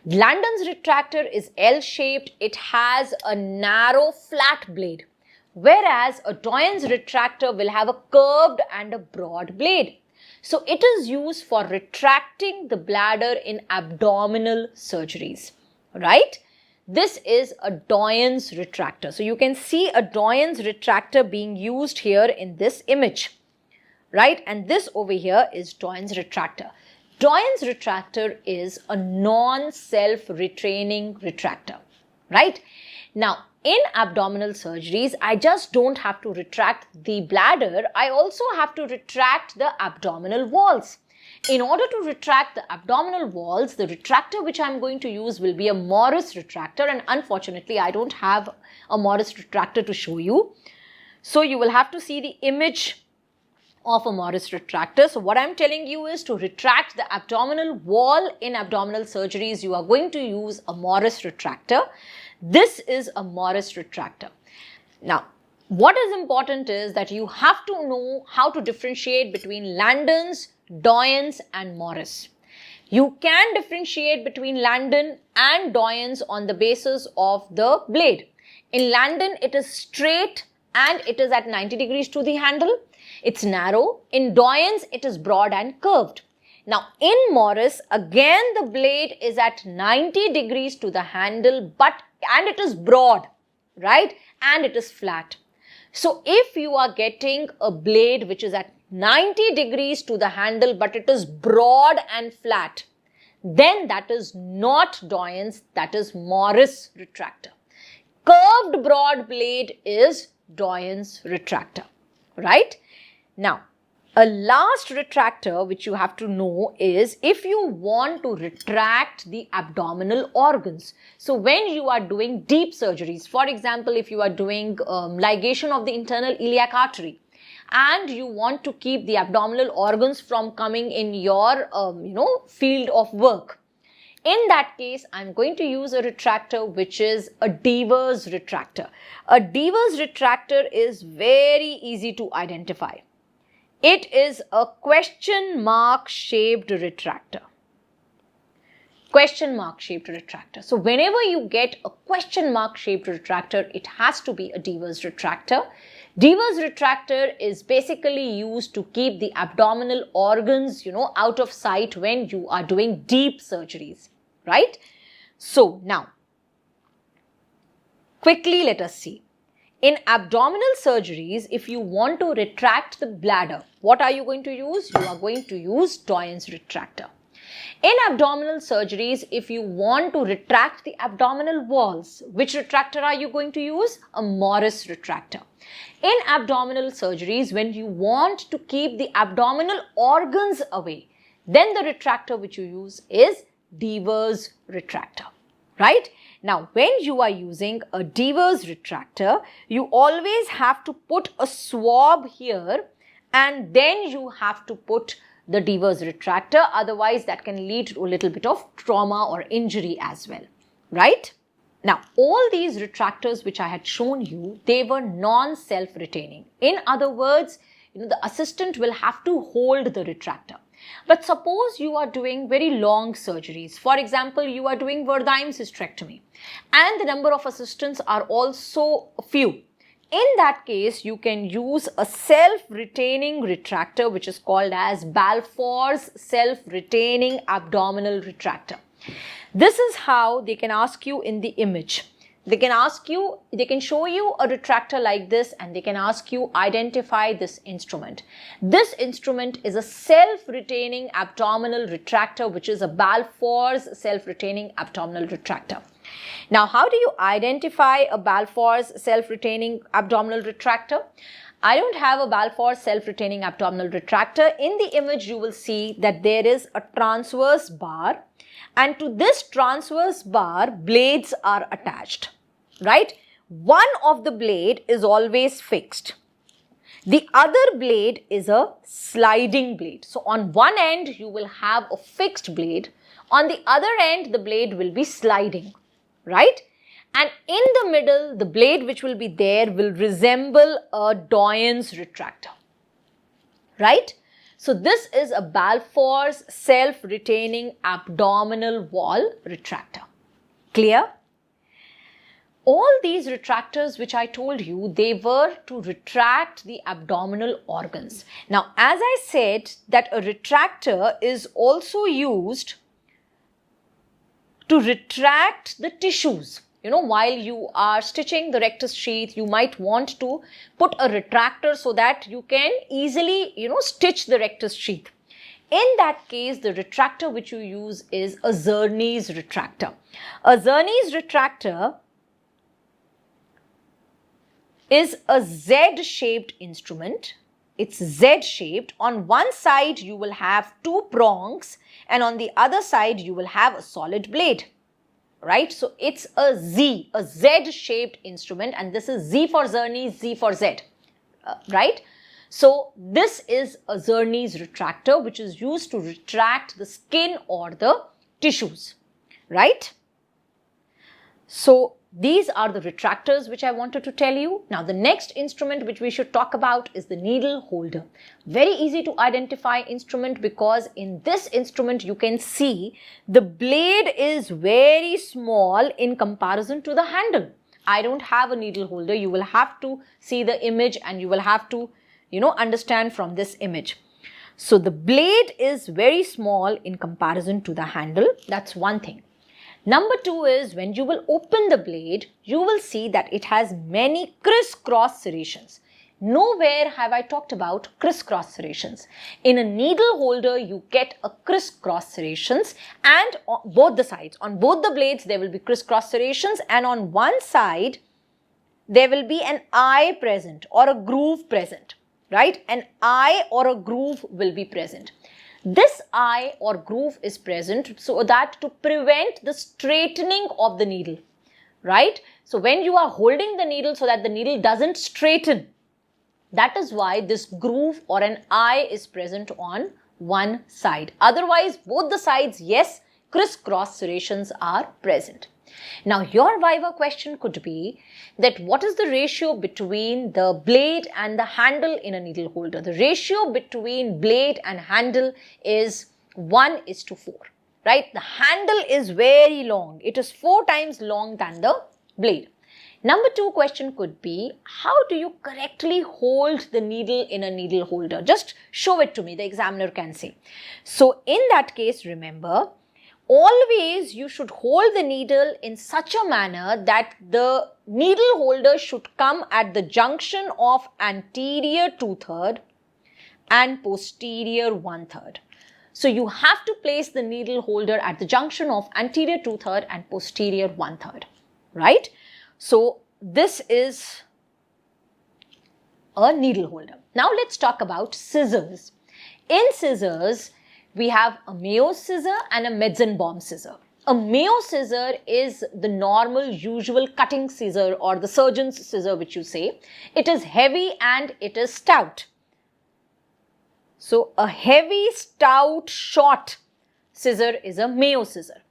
Landon's retractor is L-shaped. It has a narrow flat blade, whereas a Doyen's retractor will have a curved and a broad blade. So it is used for retracting the bladder in abdominal surgeries, right? This is a Doyen's retractor. So you can see a Doyen's retractor being used here in this image, right? And this over here is Doyen's retractor. Doyen's retractor is a non-self-retraining retractor, right? Now, in abdominal surgeries, I just don't have to retract the bladder. I also have to retract the abdominal walls. In order to retract the abdominal walls, the retractor which I'm going to use will be a Morris retractor, and unfortunately, I don't have a Morris retractor to show you. So, you will have to see the image of a Morris retractor. So, what I'm telling you is to retract the abdominal wall in abdominal surgeries, you are going to use a Morris retractor. This is a Morris retractor. Now, what is important is that you have to know how to differentiate between Landon's, Doyen's and Morris. You can differentiate between Landon and Doyen's on the basis of the blade. In Landon, it is straight and it is at 90 degrees to the handle. It's narrow. In Doyen's, it is broad and curved. Now, in Morris, again the blade is at 90 degrees to the handle, and it is broad, right? And it is flat. So, if you are getting a blade which is at 90 degrees to the handle, but it is broad and flat, then that is not Doyen's, that is Morris retractor. Curved broad blade is Doyen's retractor, right? Now, a last retractor which you have to know is if you want to retract the abdominal organs. So when you are doing deep surgeries, for example, if you are doing ligation of the internal iliac artery, and you want to keep the abdominal organs from coming in your field of work, in that case, I'm going to use a retractor which is a Devers retractor. A Devers retractor is very easy to identify. It is a question mark shaped retractor. Question mark shaped retractor. So whenever you get a question mark shaped retractor, it has to be a Devers retractor. Devers retractor is basically used to keep the abdominal organs, out of sight when you are doing deep surgeries, right? So now, quickly let us see. In abdominal surgeries, if you want to retract the bladder, what are you going to use? You are going to use Doyen's retractor. In abdominal surgeries, if you want to retract the abdominal walls, which retractor are you going to use? A Morris retractor. In abdominal surgeries, when you want to keep the abdominal organs away, then the retractor which you use is Devers retractor, right? Now, when you are using a Devers retractor, you always have to put a swab here and then you have to put the Devers retractor. Otherwise, that can lead to a little bit of trauma or injury as well, right? Now, all these retractors which I had shown you, they were non-self-retaining. In other words, the assistant will have to hold the retractor. But suppose you are doing very long surgeries. For example, you are doing Wertheim's hysterectomy and the number of assistants are also few. In that case, you can use a self-retaining retractor which is called as Balfour's self-retaining abdominal retractor. This is how they can ask you in the image. They can show you a retractor like this and they can ask you identify this instrument. This instrument is a self-retaining abdominal retractor which is a Balfour's self-retaining abdominal retractor. Now, how do you identify a Balfour's self-retaining abdominal retractor? I don't have a Balfour's self-retaining abdominal retractor. In the image, you will see that there is a transverse bar and to this transverse bar, blades are attached, right? One of the blade is always fixed. The other blade is a sliding blade. So, on one end, you will have a fixed blade. On the other end, the blade will be sliding, right? And in the middle, the blade which will be there will resemble a Doyen's retractor, right? So, this is a Balfour's self-retaining abdominal wall retractor. Clear? All these retractors which I told you, they were to retract the abdominal organs. Now, as I said that a retractor is also used to retract the tissues. While you are stitching the rectus sheath, you might want to put a retractor so that you can easily, stitch the rectus sheath. In that case, the retractor which you use is a Zerny's retractor. A Zerny's retractor is a Z-shaped instrument. It's Z-shaped. On one side, you will have two prongs and on the other side, you will have a solid blade. Right? So, it's a Z-shaped instrument and this is Z for Zerny, Z for Z, right? So, this is a Zerny's retractor which is used to retract the skin or the tissues, right? So, these are the retractors which I wanted to tell you. Now, the next instrument which we should talk about is the needle holder. Very easy to identify instrument because in this instrument you can see the blade is very small in comparison to the handle. I don't have a needle holder. You will have to see the image and you will have to, understand from this image. So, the blade is very small in comparison to the handle. That's one thing. Number two is when you will open the blade, you will see that it has many crisscross serrations. Nowhere have I talked about crisscross serrations. In a needle holder, you get a crisscross serrations, and on both the sides, on both the blades, there will be crisscross serrations, and on one side, there will be an eye present or a groove present, right? An eye or a groove will be present. This eye or groove is present so that to prevent the straightening of the needle, right? So when you are holding the needle so that the needle doesn't straighten, that is why this groove or an eye is present on one side. Otherwise, both the sides, yes, crisscross serrations are present. Now, your Viva question could be that what is the ratio between the blade and the handle in a needle holder? The ratio between blade and handle is 1:4, right? The handle is very long. It is 4 times long than the blade. Number 2 question could be, how do you correctly hold the needle in a needle holder? Just show it to me, the examiner can say. So, in that case, remember, always you should hold the needle in such a manner that the needle holder should come at the junction of anterior 2/3 and posterior 1/3. So you have to place the needle holder at the junction of anterior 2/3 and posterior 1/3, right? So this is a needle holder. Now let's talk about scissors. In scissors, we have a Mayo scissor and a Metzenbaum scissor. A Mayo scissor is the normal, usual cutting scissor or the surgeon's scissor which you say. It is heavy and it is stout. So, a heavy, stout, short scissor is a Mayo scissor.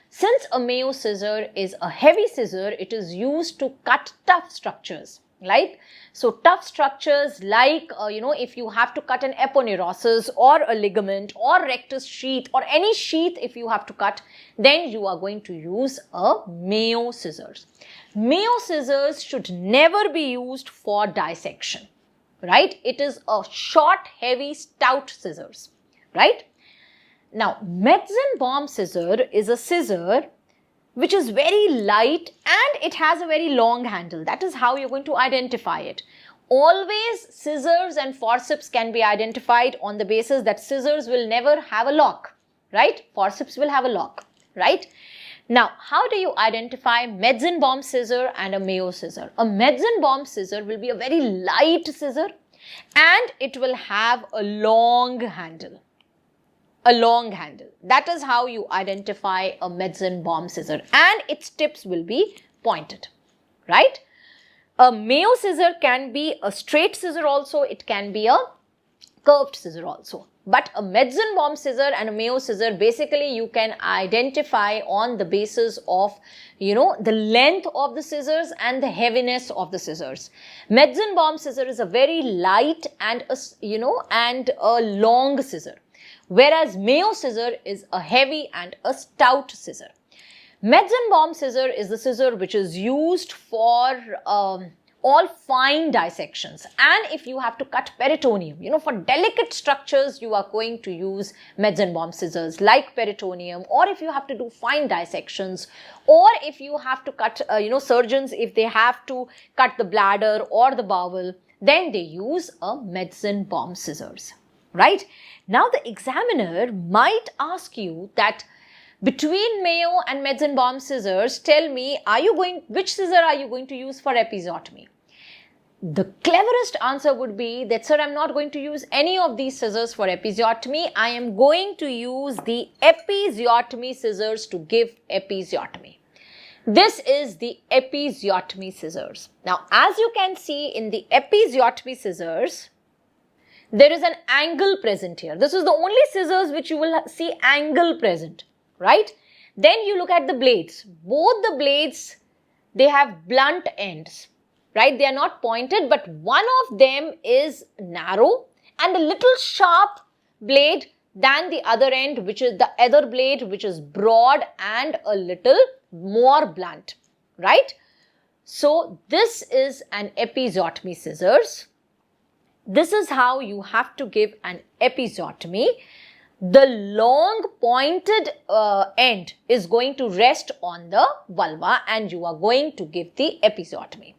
Since a Mayo scissor is a heavy scissor, it is used to cut tough structures. Right? So, tough structures like, if you have to cut an aponeurosis or a ligament or rectus sheath or any sheath if you have to cut, then you are going to use a Mayo scissors. Mayo scissors should never be used for dissection, right? It is a short, heavy, stout scissors, right? Now, Metzenbaum scissor is a scissor which is very light and it has a very long handle. That is how you're going to identify it. Always scissors and forceps can be identified on the basis that scissors will never have a lock, right? Forceps will have a lock, right? Now, how do you identify Metzenbaum scissor and a Mayo scissor? A Metzenbaum scissor will be a very light scissor and it will have a long handle. A long handle. That is how you identify a Metzenbaum scissor, and its tips will be pointed, right? A Mayo scissor can be a straight scissor also, it can be a curved scissor also. But a Metzenbaum scissor and a Mayo scissor, basically you can identify on the basis of, the length of the scissors and the heaviness of the scissors. Metzenbaum scissor is a very light and a long scissor, whereas Mayo scissor is a heavy and a stout scissor. Metzenbaum scissor is the scissor which is used for all fine dissections, and if you have to cut peritoneum, for delicate structures you are going to use Metzenbaum scissors like peritoneum, or if you have to do fine dissections, or if you have to cut, surgeons, if they have to cut the bladder or the bowel, then they use a Metzenbaum scissors, right? Now the examiner might ask you that between Mayo and Metzenbaum scissors, tell me, which scissor are you going to use for episiotomy? The cleverest answer would be that, sir, I'm not going to use any of these scissors for episiotomy. I am going to use the episiotomy scissors to give episiotomy. This is the episiotomy scissors. Now, as you can see in the episiotomy scissors, there is an angle present here. This is the only scissors which you will see angle present, right? Then you look at the blades. Both the blades, they have blunt ends, right? They are not pointed, but one of them is narrow and a little sharp blade than the other end, which is the other blade, which is broad and a little more blunt, right? So this is an episiotomy scissors. This is how you have to give an episiotomy. The long pointed end is going to rest on the vulva and you are going to give the episiotomy.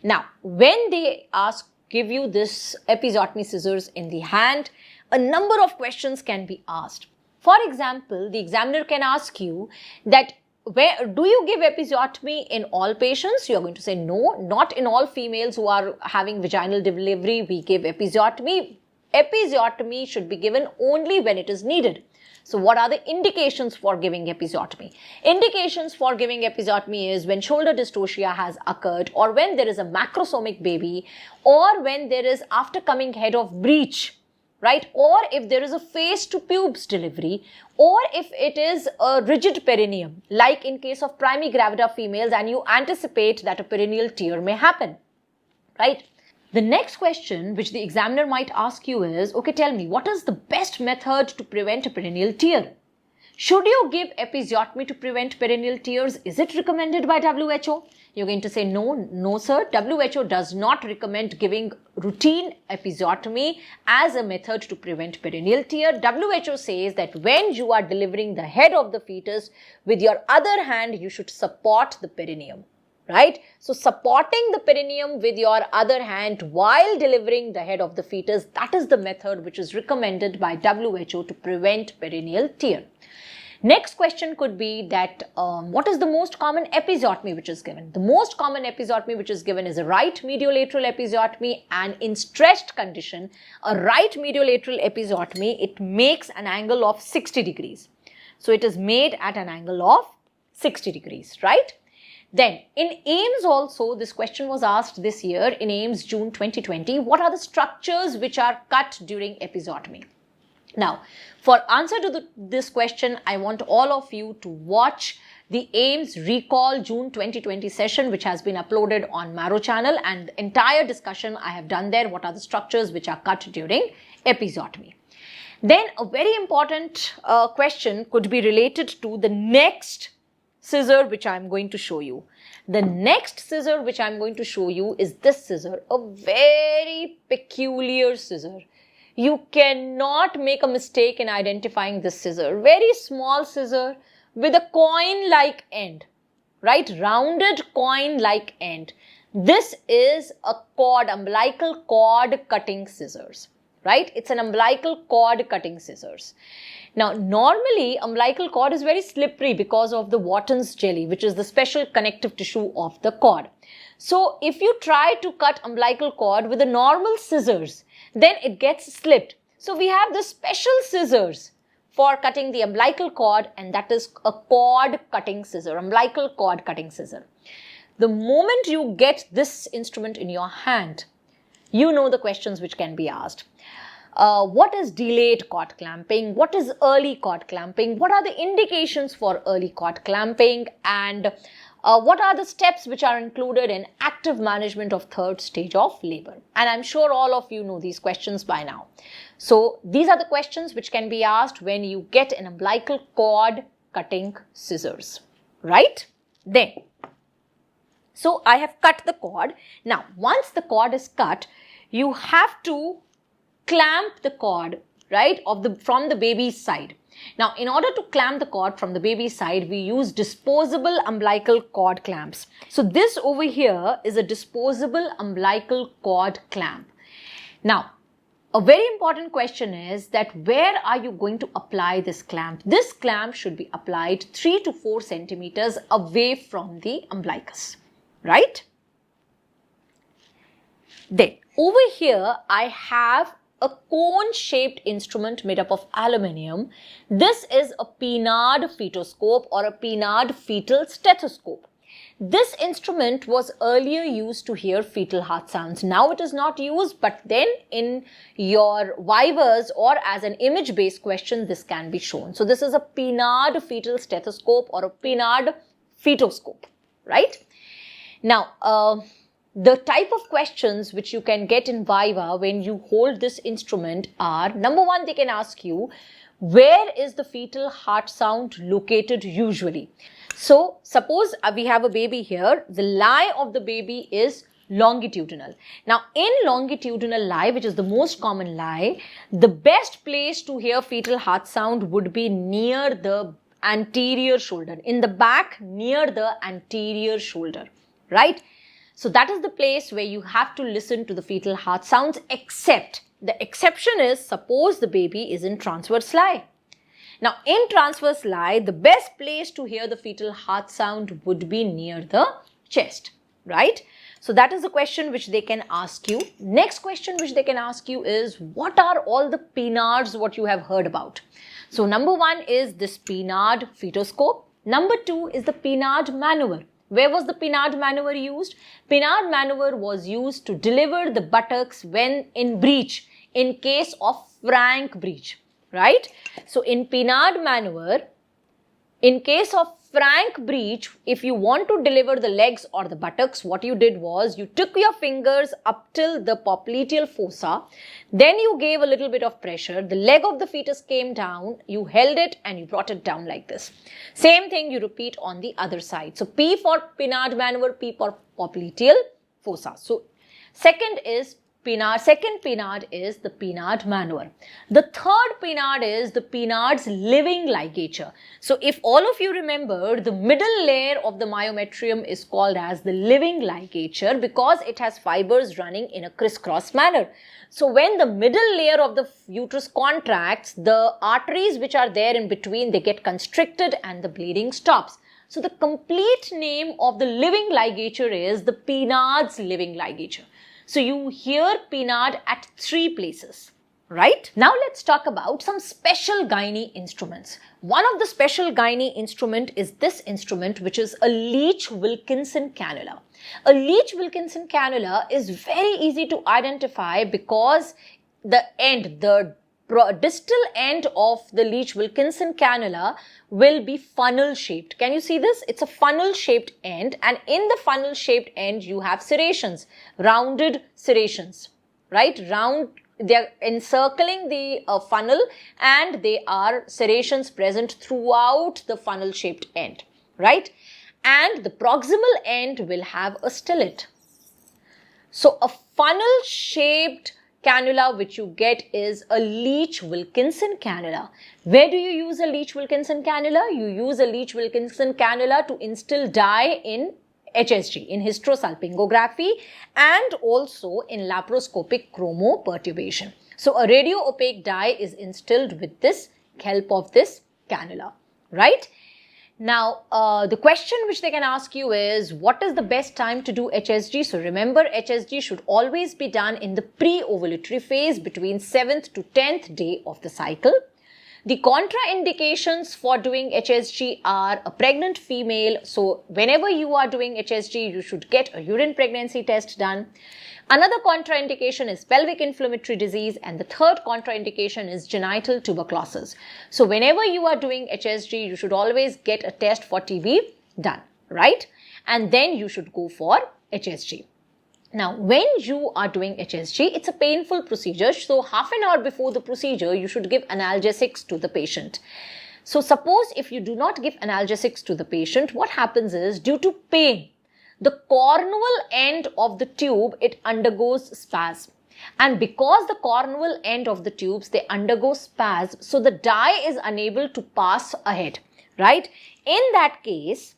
Now, when they ask give you this episiotomy scissors in the hand, a number of questions can be asked. For example, the examiner can ask you that, where do you give episiotomy in all patients? You are going to say no, not in all females who are having vaginal delivery we give episiotomy. Episiotomy should be given only when it is needed. So what are the indications for giving episiotomy? Indications for giving episiotomy is when shoulder dystocia has occurred, or when there is a macrosomic baby, or when there is after coming head of breech, right? Or if there is a face to pubes delivery, or if it is a rigid perineum, like in case of primigravida females, and you anticipate that a perineal tear may happen, right? The next question which the examiner might ask you is, okay, tell me, what is the best method to prevent a perineal tear? Should you give episiotomy to prevent perineal tears? Is it recommended by WHO? You're going to say no sir, WHO does not recommend giving routine episiotomy as a method to prevent perineal tear. WHO says that when you are delivering the head of the fetus, with your other hand you should support the perineum. Right? So supporting the perineum with your other hand while delivering the head of the fetus, that is the method which is recommended by WHO to prevent perineal tear. Next question could be that what is the most common episiotomy which is given? The most common episiotomy which is given is a right mediolateral episiotomy, and in stressed condition, a right mediolateral episiotomy, it makes an angle of 60 degrees. So it is made at an angle of 60 degrees, right? Then in AIIMS also, this question was asked this year in AIIMS June 2020. What are the structures which are cut during episiotomy? Now, for answer to this question, I want all of you to watch the AIIMS Recall June 2020 session, which has been uploaded on Marrow channel, and the entire discussion I have done there. What are the structures which are cut during episiotomy? Then a very important question could be related to the next scissor which I am going to show you. The next scissor which I am going to show you is this scissor, a very peculiar scissor. You cannot make a mistake in identifying this scissor. Very small scissor with a coin-like end, right? Rounded coin-like end. This is a cord, umbilical cord cutting scissors, right? It's an umbilical cord cutting scissors. Now, normally umbilical cord is very slippery because of the Wharton's jelly, which is the special connective tissue of the cord. So, if you try to cut umbilical cord with the normal scissors, then it gets slipped. So, we have the special scissors for cutting the umbilical cord, and that is a cord cutting scissor, umbilical cord cutting scissor. The moment you get this instrument in your hand, you know the questions which can be asked. What is delayed cord clamping? What is early cord clamping? What are the indications for early cord clamping? And what are the steps which are included in active management of third stage of labor? And I'm sure all of you know these questions by now. So these are the questions which can be asked when you get an umbilical cord cutting scissors, right? Then, so I have cut the cord. Now, once the cord is cut, you have to clamp the cord, right, from the baby's side. Now, in order to clamp the cord from the baby's side, we use disposable umbilical cord clamps. So this over here is a disposable umbilical cord clamp. Now, a very important question is that where are you going to apply this clamp? This clamp should be applied 3 to 4 centimeters away from the umbilicus, right? Then, over here, I have a cone-shaped instrument made up of aluminium. This is a Pinard fetoscope or a Pinard fetal stethoscope. This instrument was earlier used to hear fetal heart sounds. Now it is not used, but then in your vivas or as an image-based question, this can be shown. So this is a Pinard fetal stethoscope or a Pinard fetoscope, right? Now, the type of questions which you can get in Viva when you hold this instrument are, number one, they can ask you, where is the fetal heart sound located usually? So, suppose we have a baby here, the lie of the baby is longitudinal. Now, in longitudinal lie, which is the most common lie, the best place to hear fetal heart sound would be near the anterior shoulder, in the back near the anterior shoulder, right? So that is the place where you have to listen to the fetal heart sounds, except the exception is suppose the baby is in transverse lie. Now in transverse lie, the best place to hear the fetal heart sound would be near the chest, right? So that is the question which they can ask you. Next question which they can ask you is, what are all the Pinards what you have heard about? So number one is this Pinard fetoscope. Number two is the Pinard maneuver. Where was the Pinard maneuver used? Pinard maneuver was used to deliver the buttocks when in breech, in case of frank breech, right? So in Pinard maneuver, in case of frank breech, if you want to deliver the legs or the buttocks, what you did was you took your fingers up till the popliteal fossa, then you gave a little bit of pressure, the leg of the fetus came down, you held it and you brought it down like this. Same thing you repeat on the other side. So P for Pinard maneuver, P for popliteal fossa. So second Pinard is the Pinard maneuver. The third Pinard is the Pinard's living ligature. So if all of you remember, the middle layer of the myometrium is called as the living ligature because it has fibers running in a crisscross manner. So when the middle layer of the uterus contracts, the arteries which are there in between, they get constricted and the bleeding stops. So the complete name of the living ligature is the Pinard's living ligature. So you hear Pinard at 3 places, right? Now let's talk about some special gynae instruments. One of the special gynae instrument is this instrument, which is a Leach-Wilkinson cannula. A Leach-Wilkinson cannula is very easy to identify because the distal end of the Leach-Wilkinson cannula will be funnel shaped. Can you see this? It's a funnel shaped end, and in the funnel shaped end you have serrations, rounded serrations, right? They are encircling the funnel, and they are serrations present throughout the funnel shaped end, right? And the proximal end will have a stellate. So a funnel shaped cannula which you get is a Leach-Wilkinson cannula. Where do you use a Leach-Wilkinson cannula? You use a Leach-Wilkinson cannula to instill dye in HSG, in hysterosalpingography, and also in laparoscopic chromoperturbation. So a radio-opaque dye is instilled with this help of this cannula, right? Now, the question which they can ask you is, what is the best time to do HSG? So remember, HSG should always be done in the pre-ovulatory phase between 7th to 10th day of the cycle. The contraindications for doing HSG are a pregnant female. So whenever you are doing HSG, you should get a urine pregnancy test done. Another contraindication is pelvic inflammatory disease, and the third contraindication is genital tuberculosis. So whenever you are doing HSG, you should always get a test for TB done, right? And then you should go for HSG. Now, when you are doing HSG, it's a painful procedure. So half an hour before the procedure, you should give analgesics to the patient. So suppose if you do not give analgesics to the patient, what happens is, due to pain, the cornual end of the tube, it undergoes spasm. And because the cornual end of the tubes, they undergo spasm, so the dye is unable to pass ahead, right? In that case,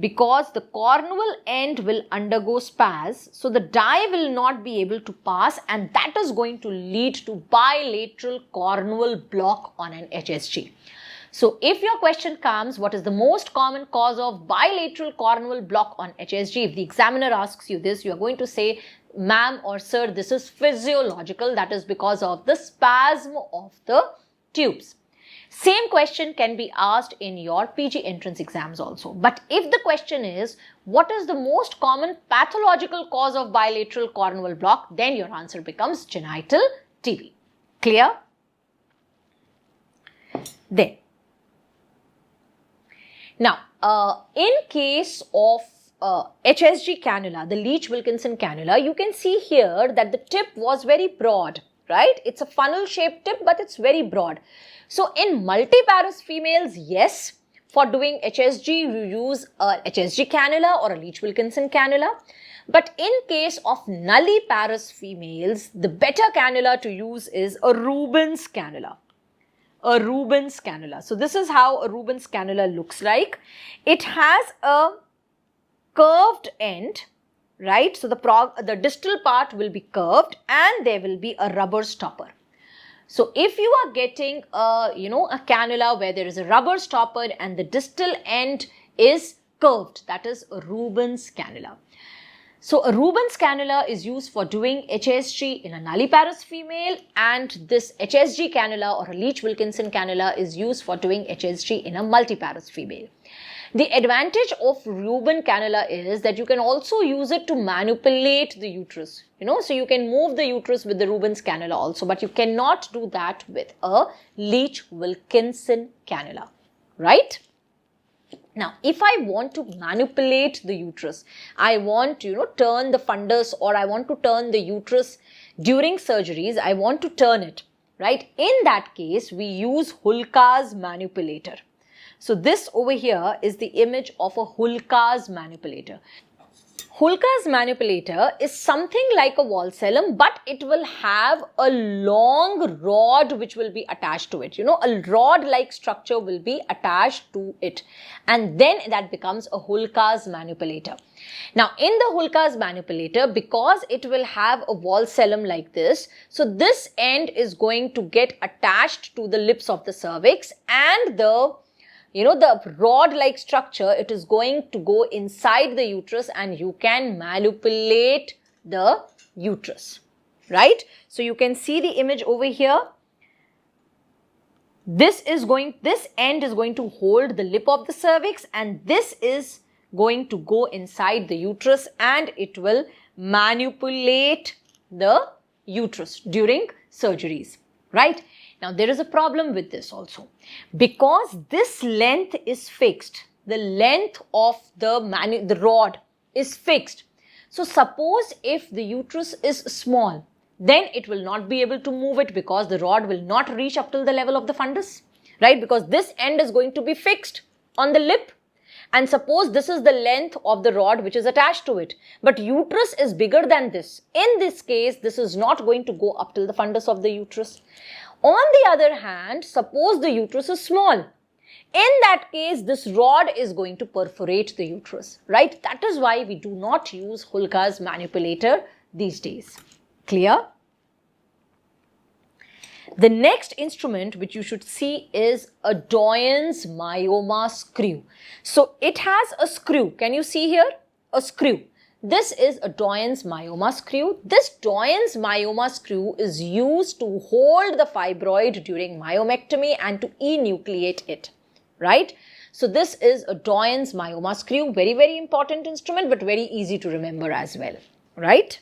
because the cornual end will undergo spasm, so the dye will not be able to pass, and that is going to lead to bilateral cornual block on an HSG. So if your question comes, what is the most common cause of bilateral cornual block on HSG? If the examiner asks you this, you are going to say, ma'am or sir, this is physiological. That is because of the spasm of the tubes. Same question can be asked in your PG entrance exams also. But if the question is, what is the most common pathological cause of bilateral cornual block? Then your answer becomes genital TB. Clear? Then. Now, in case of HSG cannula, the Leach-Wilkinson cannula, you can see here that the tip was very broad, right? It's a funnel-shaped tip, but it's very broad. So, in multiparous females, yes, for doing HSG, you use a HSG cannula or a Leach-Wilkinson cannula. But in case of nulliparous females, the better cannula to use is a Rubens cannula. A Rubens cannula. So this is how a Rubens cannula looks like. It has a curved end, right? So the distal part will be curved and there will be a rubber stopper. So if you are getting a cannula where there is a rubber stopper and the distal end is curved, that is a Rubens cannula. So a Rubens cannula is used for doing HSG in a nulliparous female, and this HSG cannula or a Leach-Wilkinson cannula is used for doing HSG in a multiparous female. The advantage of Rubens cannula is that you can also use it to manipulate the uterus, so you can move the uterus with the Rubens cannula also, but you cannot do that with a Leach-Wilkinson cannula, right? Now, if I want to manipulate the uterus, I want to turn the fundus, or I want to turn the uterus during surgeries, I want to turn it, right? In that case, we use Hulka's manipulator. So this over here is the image of a Hulka's manipulator. Hulka's manipulator is something like a Valsalm, but it will have a long rod which will be attached to it. A rod-like structure will be attached to it, and then that becomes a Hulka's manipulator. Now, in the Hulka's manipulator, because it will have a Valsalm like this, so this end is going to get attached to the lips of the cervix, and the rod-like structure, it is going to go inside the uterus and you can manipulate the uterus, right? So you can see the image over here. This end is going to hold the lip of the cervix, and this is going to go inside the uterus and it will manipulate the uterus during surgeries, right? Now, there is a problem with this also, because this length is fixed. The length of the rod is fixed. So, suppose if the uterus is small, then it will not be able to move it because the rod will not reach up till the level of the fundus, right? Because this end is going to be fixed on the lip. And suppose this is the length of the rod which is attached to it, but uterus is bigger than this. In this case, this is not going to go up till the fundus of the uterus. On the other hand, suppose the uterus is small. In that case, this rod is going to perforate the uterus, right? That is why we do not use Hulka's manipulator these days. Clear? The next instrument which you should see is a Doyen's myoma screw. So it has a screw. Can you see here? A screw. This is a Doyen's myoma screw. This Doyen's myoma screw is used to hold the fibroid during myomectomy and to enucleate it, right? So this is a Doyen's myoma screw. Very, very important instrument, but very easy to remember as well, right?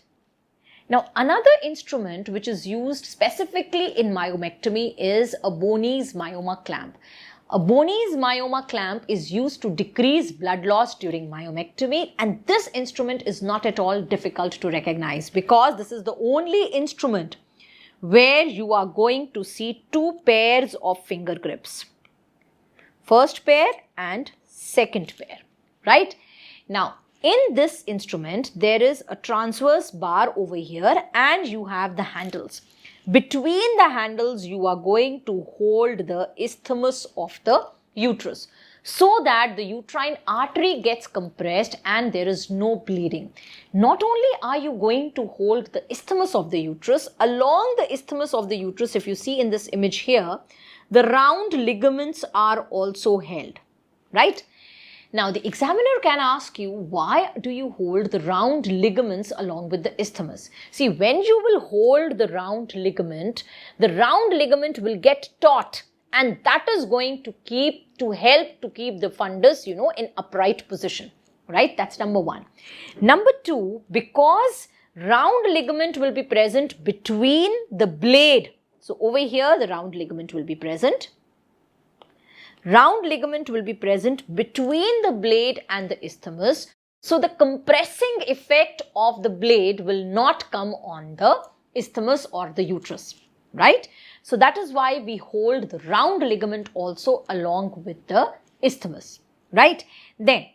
Now, another instrument which is used specifically in myomectomy is a Boney's myoma clamp. A Boney's myoma clamp is used to decrease blood loss during myomectomy, and this instrument is not at all difficult to recognize because this is the only instrument where you are going to see two pairs of finger grips. First pair and second pair, right? Now, in this instrument, there is a transverse bar over here and you have the handles. Between the handles, you are going to hold the isthmus of the uterus so that the uterine artery gets compressed and there is no bleeding. Not only are you going to hold the isthmus of the uterus, along the isthmus of the uterus, if you see in this image here, the round ligaments are also held, right? Now, the examiner can ask you, why do you hold the round ligaments along with the isthmus? See, when you will hold the round ligament will get taut, and that is going to help to keep the fundus, in upright position, right? That's number one. Number two, because round ligament will be present between the blade. So, over here, the round ligament will be present. Round ligament will be present between the blade and the isthmus. So, the compressing effect of the blade will not come on the isthmus or the uterus, right? So, that is why we hold the round ligament also along with the isthmus, right? Then,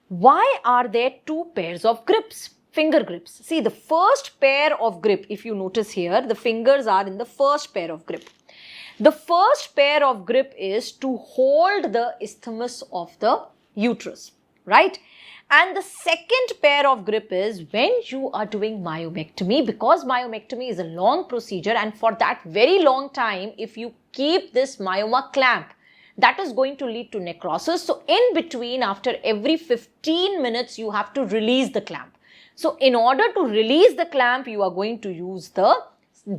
why are there two pairs of grips? Finger grips. See, the first pair of grip, if you notice here, the fingers are in the first pair of grip. The first pair of grip is to hold the isthmus of the uterus, right? And the second pair of grip is when you are doing myomectomy, because myomectomy is a long procedure, and for that very long time, if you keep this myoma clamp, that is going to lead to necrosis. So in between, after every 15 minutes, you have to release the clamp. So in order to release the clamp, you are going to use the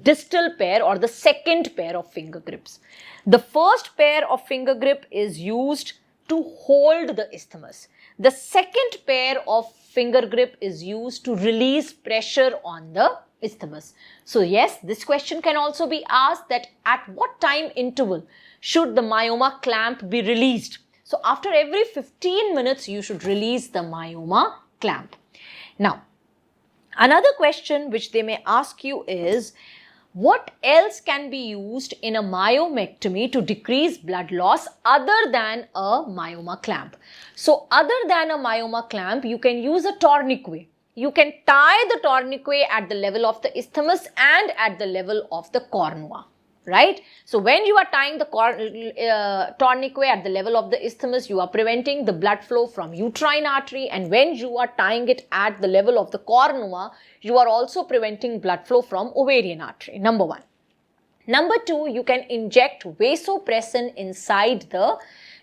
distal pair or the second pair of finger grips. The first pair of finger grip is used to hold the isthmus. The second pair of finger grip is used to release pressure on the isthmus. So yes, this question can also be asked that at what time interval should the myoma clamp be released? So after every 15 minutes, you should release the myoma clamp. Now, another question which they may ask you is, what else can be used in a myomectomy to decrease blood loss other than a myoma clamp? So other than a myoma clamp, you can use a tourniquet. You can tie the tourniquet at the level of the isthmus and at the level of the cornua. Right? So when you are tying the tourniquet at the level of the isthmus, you are preventing the blood flow from uterine artery, and when you are tying it at the level of the cornua, you are also preventing blood flow from ovarian artery. Number one. Number two, you can inject vasopressin inside the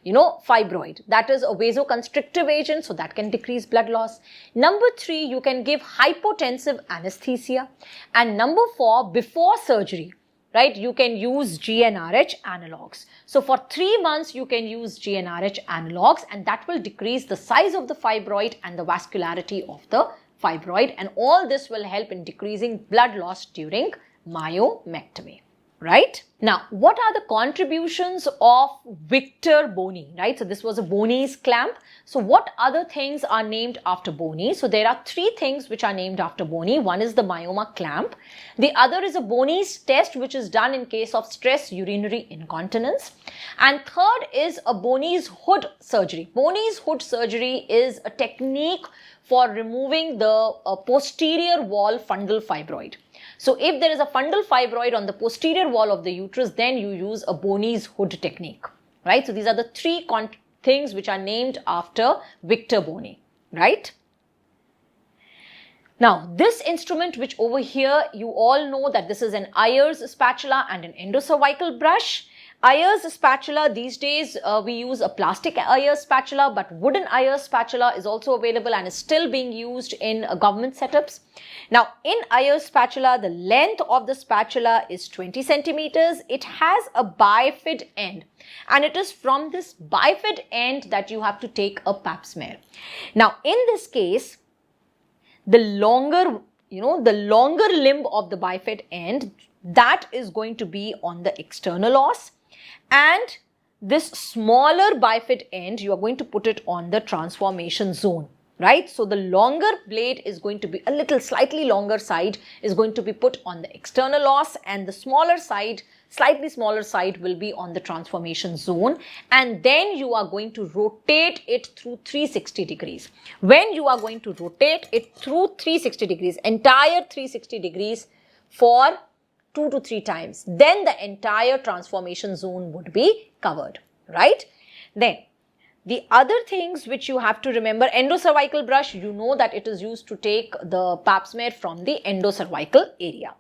fibroid. That is a vasoconstrictive agent, so that can decrease blood loss. Number three, you can give hypotensive anesthesia. And number four, before surgery, right, you can use GnRH analogs. So for 3 months, you can use GnRH analogs, and that will decrease the size of the fibroid and the vascularity of the fibroid. And all this will help in decreasing blood loss during myomectomy. Right? Now, what are the contributions of Victor Boni, right? So this was a Boni's clamp. So what other things are named after Boni? So there are 3 things which are named after Boni. One is the myoma clamp. The other is a Boni's test, which is done in case of stress urinary incontinence. And third is a Boni's hood surgery. Boni's hood surgery is a technique for removing the posterior wall fundal fibroid. So if there is a fundal fibroid on the posterior wall of the uterus, then you use a Boni's hood technique, right? So these are the 3 things which are named after Victor Boni, right? Now, this instrument which over here, you all know that this is an Ayer's spatula and an endocervical brush. Ayer's spatula, these days we use a plastic Ayer's spatula, but wooden Ayer's spatula is also available and is still being used in government setups. Now, in Ayer's spatula, the length of the spatula is 20 centimeters. It has a bifid end, and it is from this bifid end that you have to take a pap smear. Now, in this case, the longer limb of the bifid end, that is going to be on the external os, and this smaller bifid end, you are going to put it on the transformation zone, right? So the longer blade is going to be, slightly longer side is going to be put on the external os, and the smaller side, slightly smaller side will be on the transformation zone, and then you are going to rotate it through 360 degrees. When you are going to rotate it through 360 degrees, entire 360 degrees for 2 to 3 times, then the entire transformation zone would be covered, right? Then the other things which you have to remember, endocervical brush, you know that it is used to take the pap smear from the endocervical area.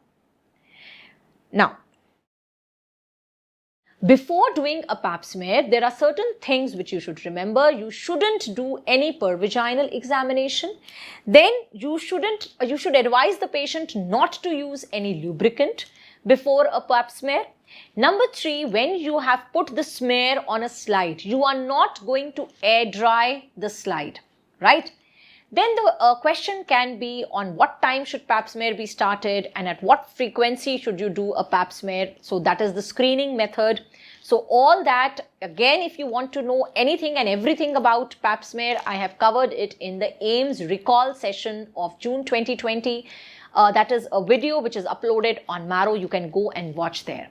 Now, before doing a pap smear, there are certain things which you should remember. You shouldn't do any pervaginal examination. Then you should advise the patient not to use any lubricant before a pap smear. Number 3, when you have put the smear on a slide, you are not going to air dry the slide, right? Then the question can be on what time should pap smear be started and at what frequency should you do a pap smear. So that is the screening method. So all that, again, if you want to know anything and everything about pap smear, I have covered it in the AIMS recall session of June 2020. That is a video which is uploaded on Marrow. You can go and watch there.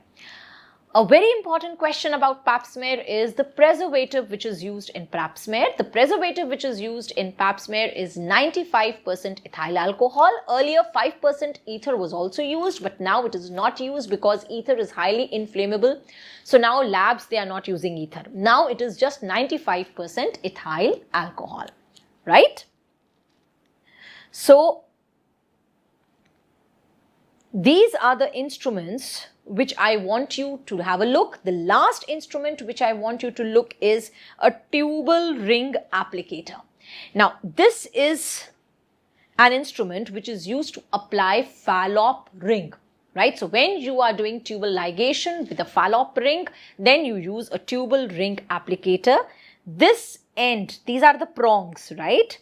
A very important question about pap smear is the preservative which is used in pap smear. The preservative which is used in pap smear is 95% ethyl alcohol. Earlier 5% ether was also used, but now it is not used because ether is highly inflammable. So now labs, they are not using ether. Now it is just 95% ethyl alcohol, right? So these are the instruments which I want you to have a look. The last instrument which I want you to look is a tubal ring applicator. Now, this is an instrument which is used to apply Fallop ring, right? So when you are doing tubal ligation with a Fallop ring, then you use a tubal ring applicator. This end, these are the prongs, right?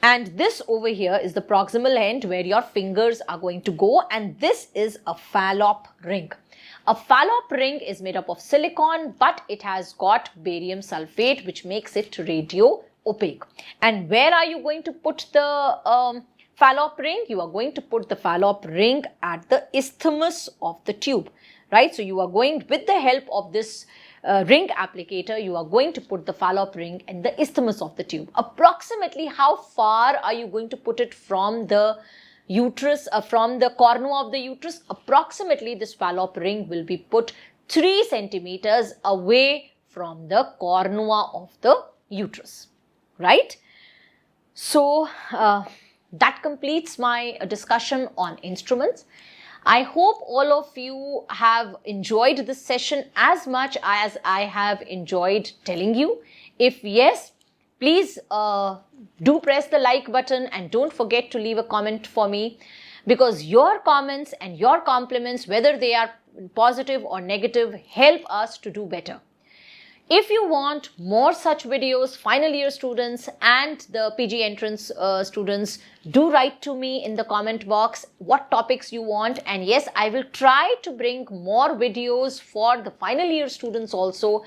And this over here is the proximal end where your fingers are going to go, and this is a Fallop ring. A Fallop ring is made up of silicon, but it has got barium sulfate, which makes it radio opaque. And where are you going to put the Fallop ring? You are going to put the Fallop ring at the isthmus of the tube, right? So you are going, with the help of this ring applicator, you are going to put the Fallop ring in the isthmus of the tube. Approximately how far are you going to put it from the uterus, from the cornua of the uterus? Approximately this Fallop ring will be put 3 centimeters away from the cornua of the uterus, right? So that completes my discussion on instruments. I hope all of you have enjoyed this session as much as I have enjoyed telling you. If yes, please do press the like button and don't forget to leave a comment for me, because your comments and your compliments, whether they are positive or negative, help us to do better. If you want more such videos, final year students and the PG entrance students, do write to me in the comment box what topics you want. And yes, I will try to bring more videos for the final year students also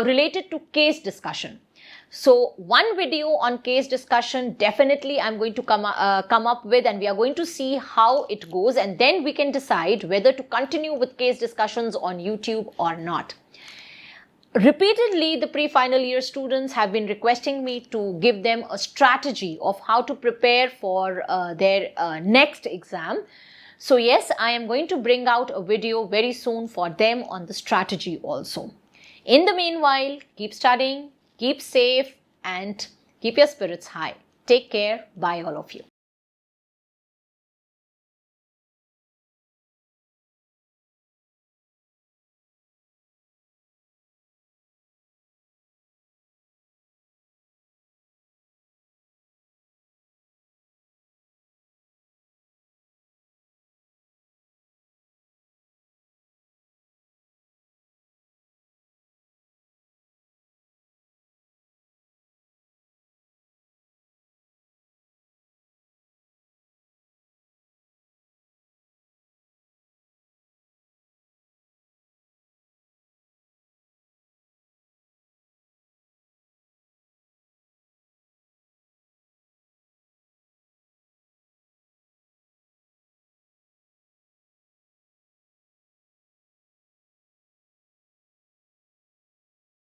related to case discussion. So one video on case discussion definitely I'm going to come up with, and we are going to see how it goes, and then we can decide whether to continue with case discussions on YouTube or not. Repeatedly, the pre-final year students have been requesting me to give them a strategy of how to prepare for their next exam. So yes, I am going to bring out a video very soon for them on the strategy also. In the meanwhile, keep studying, keep safe, and keep your spirits high. Take care. Bye all of you.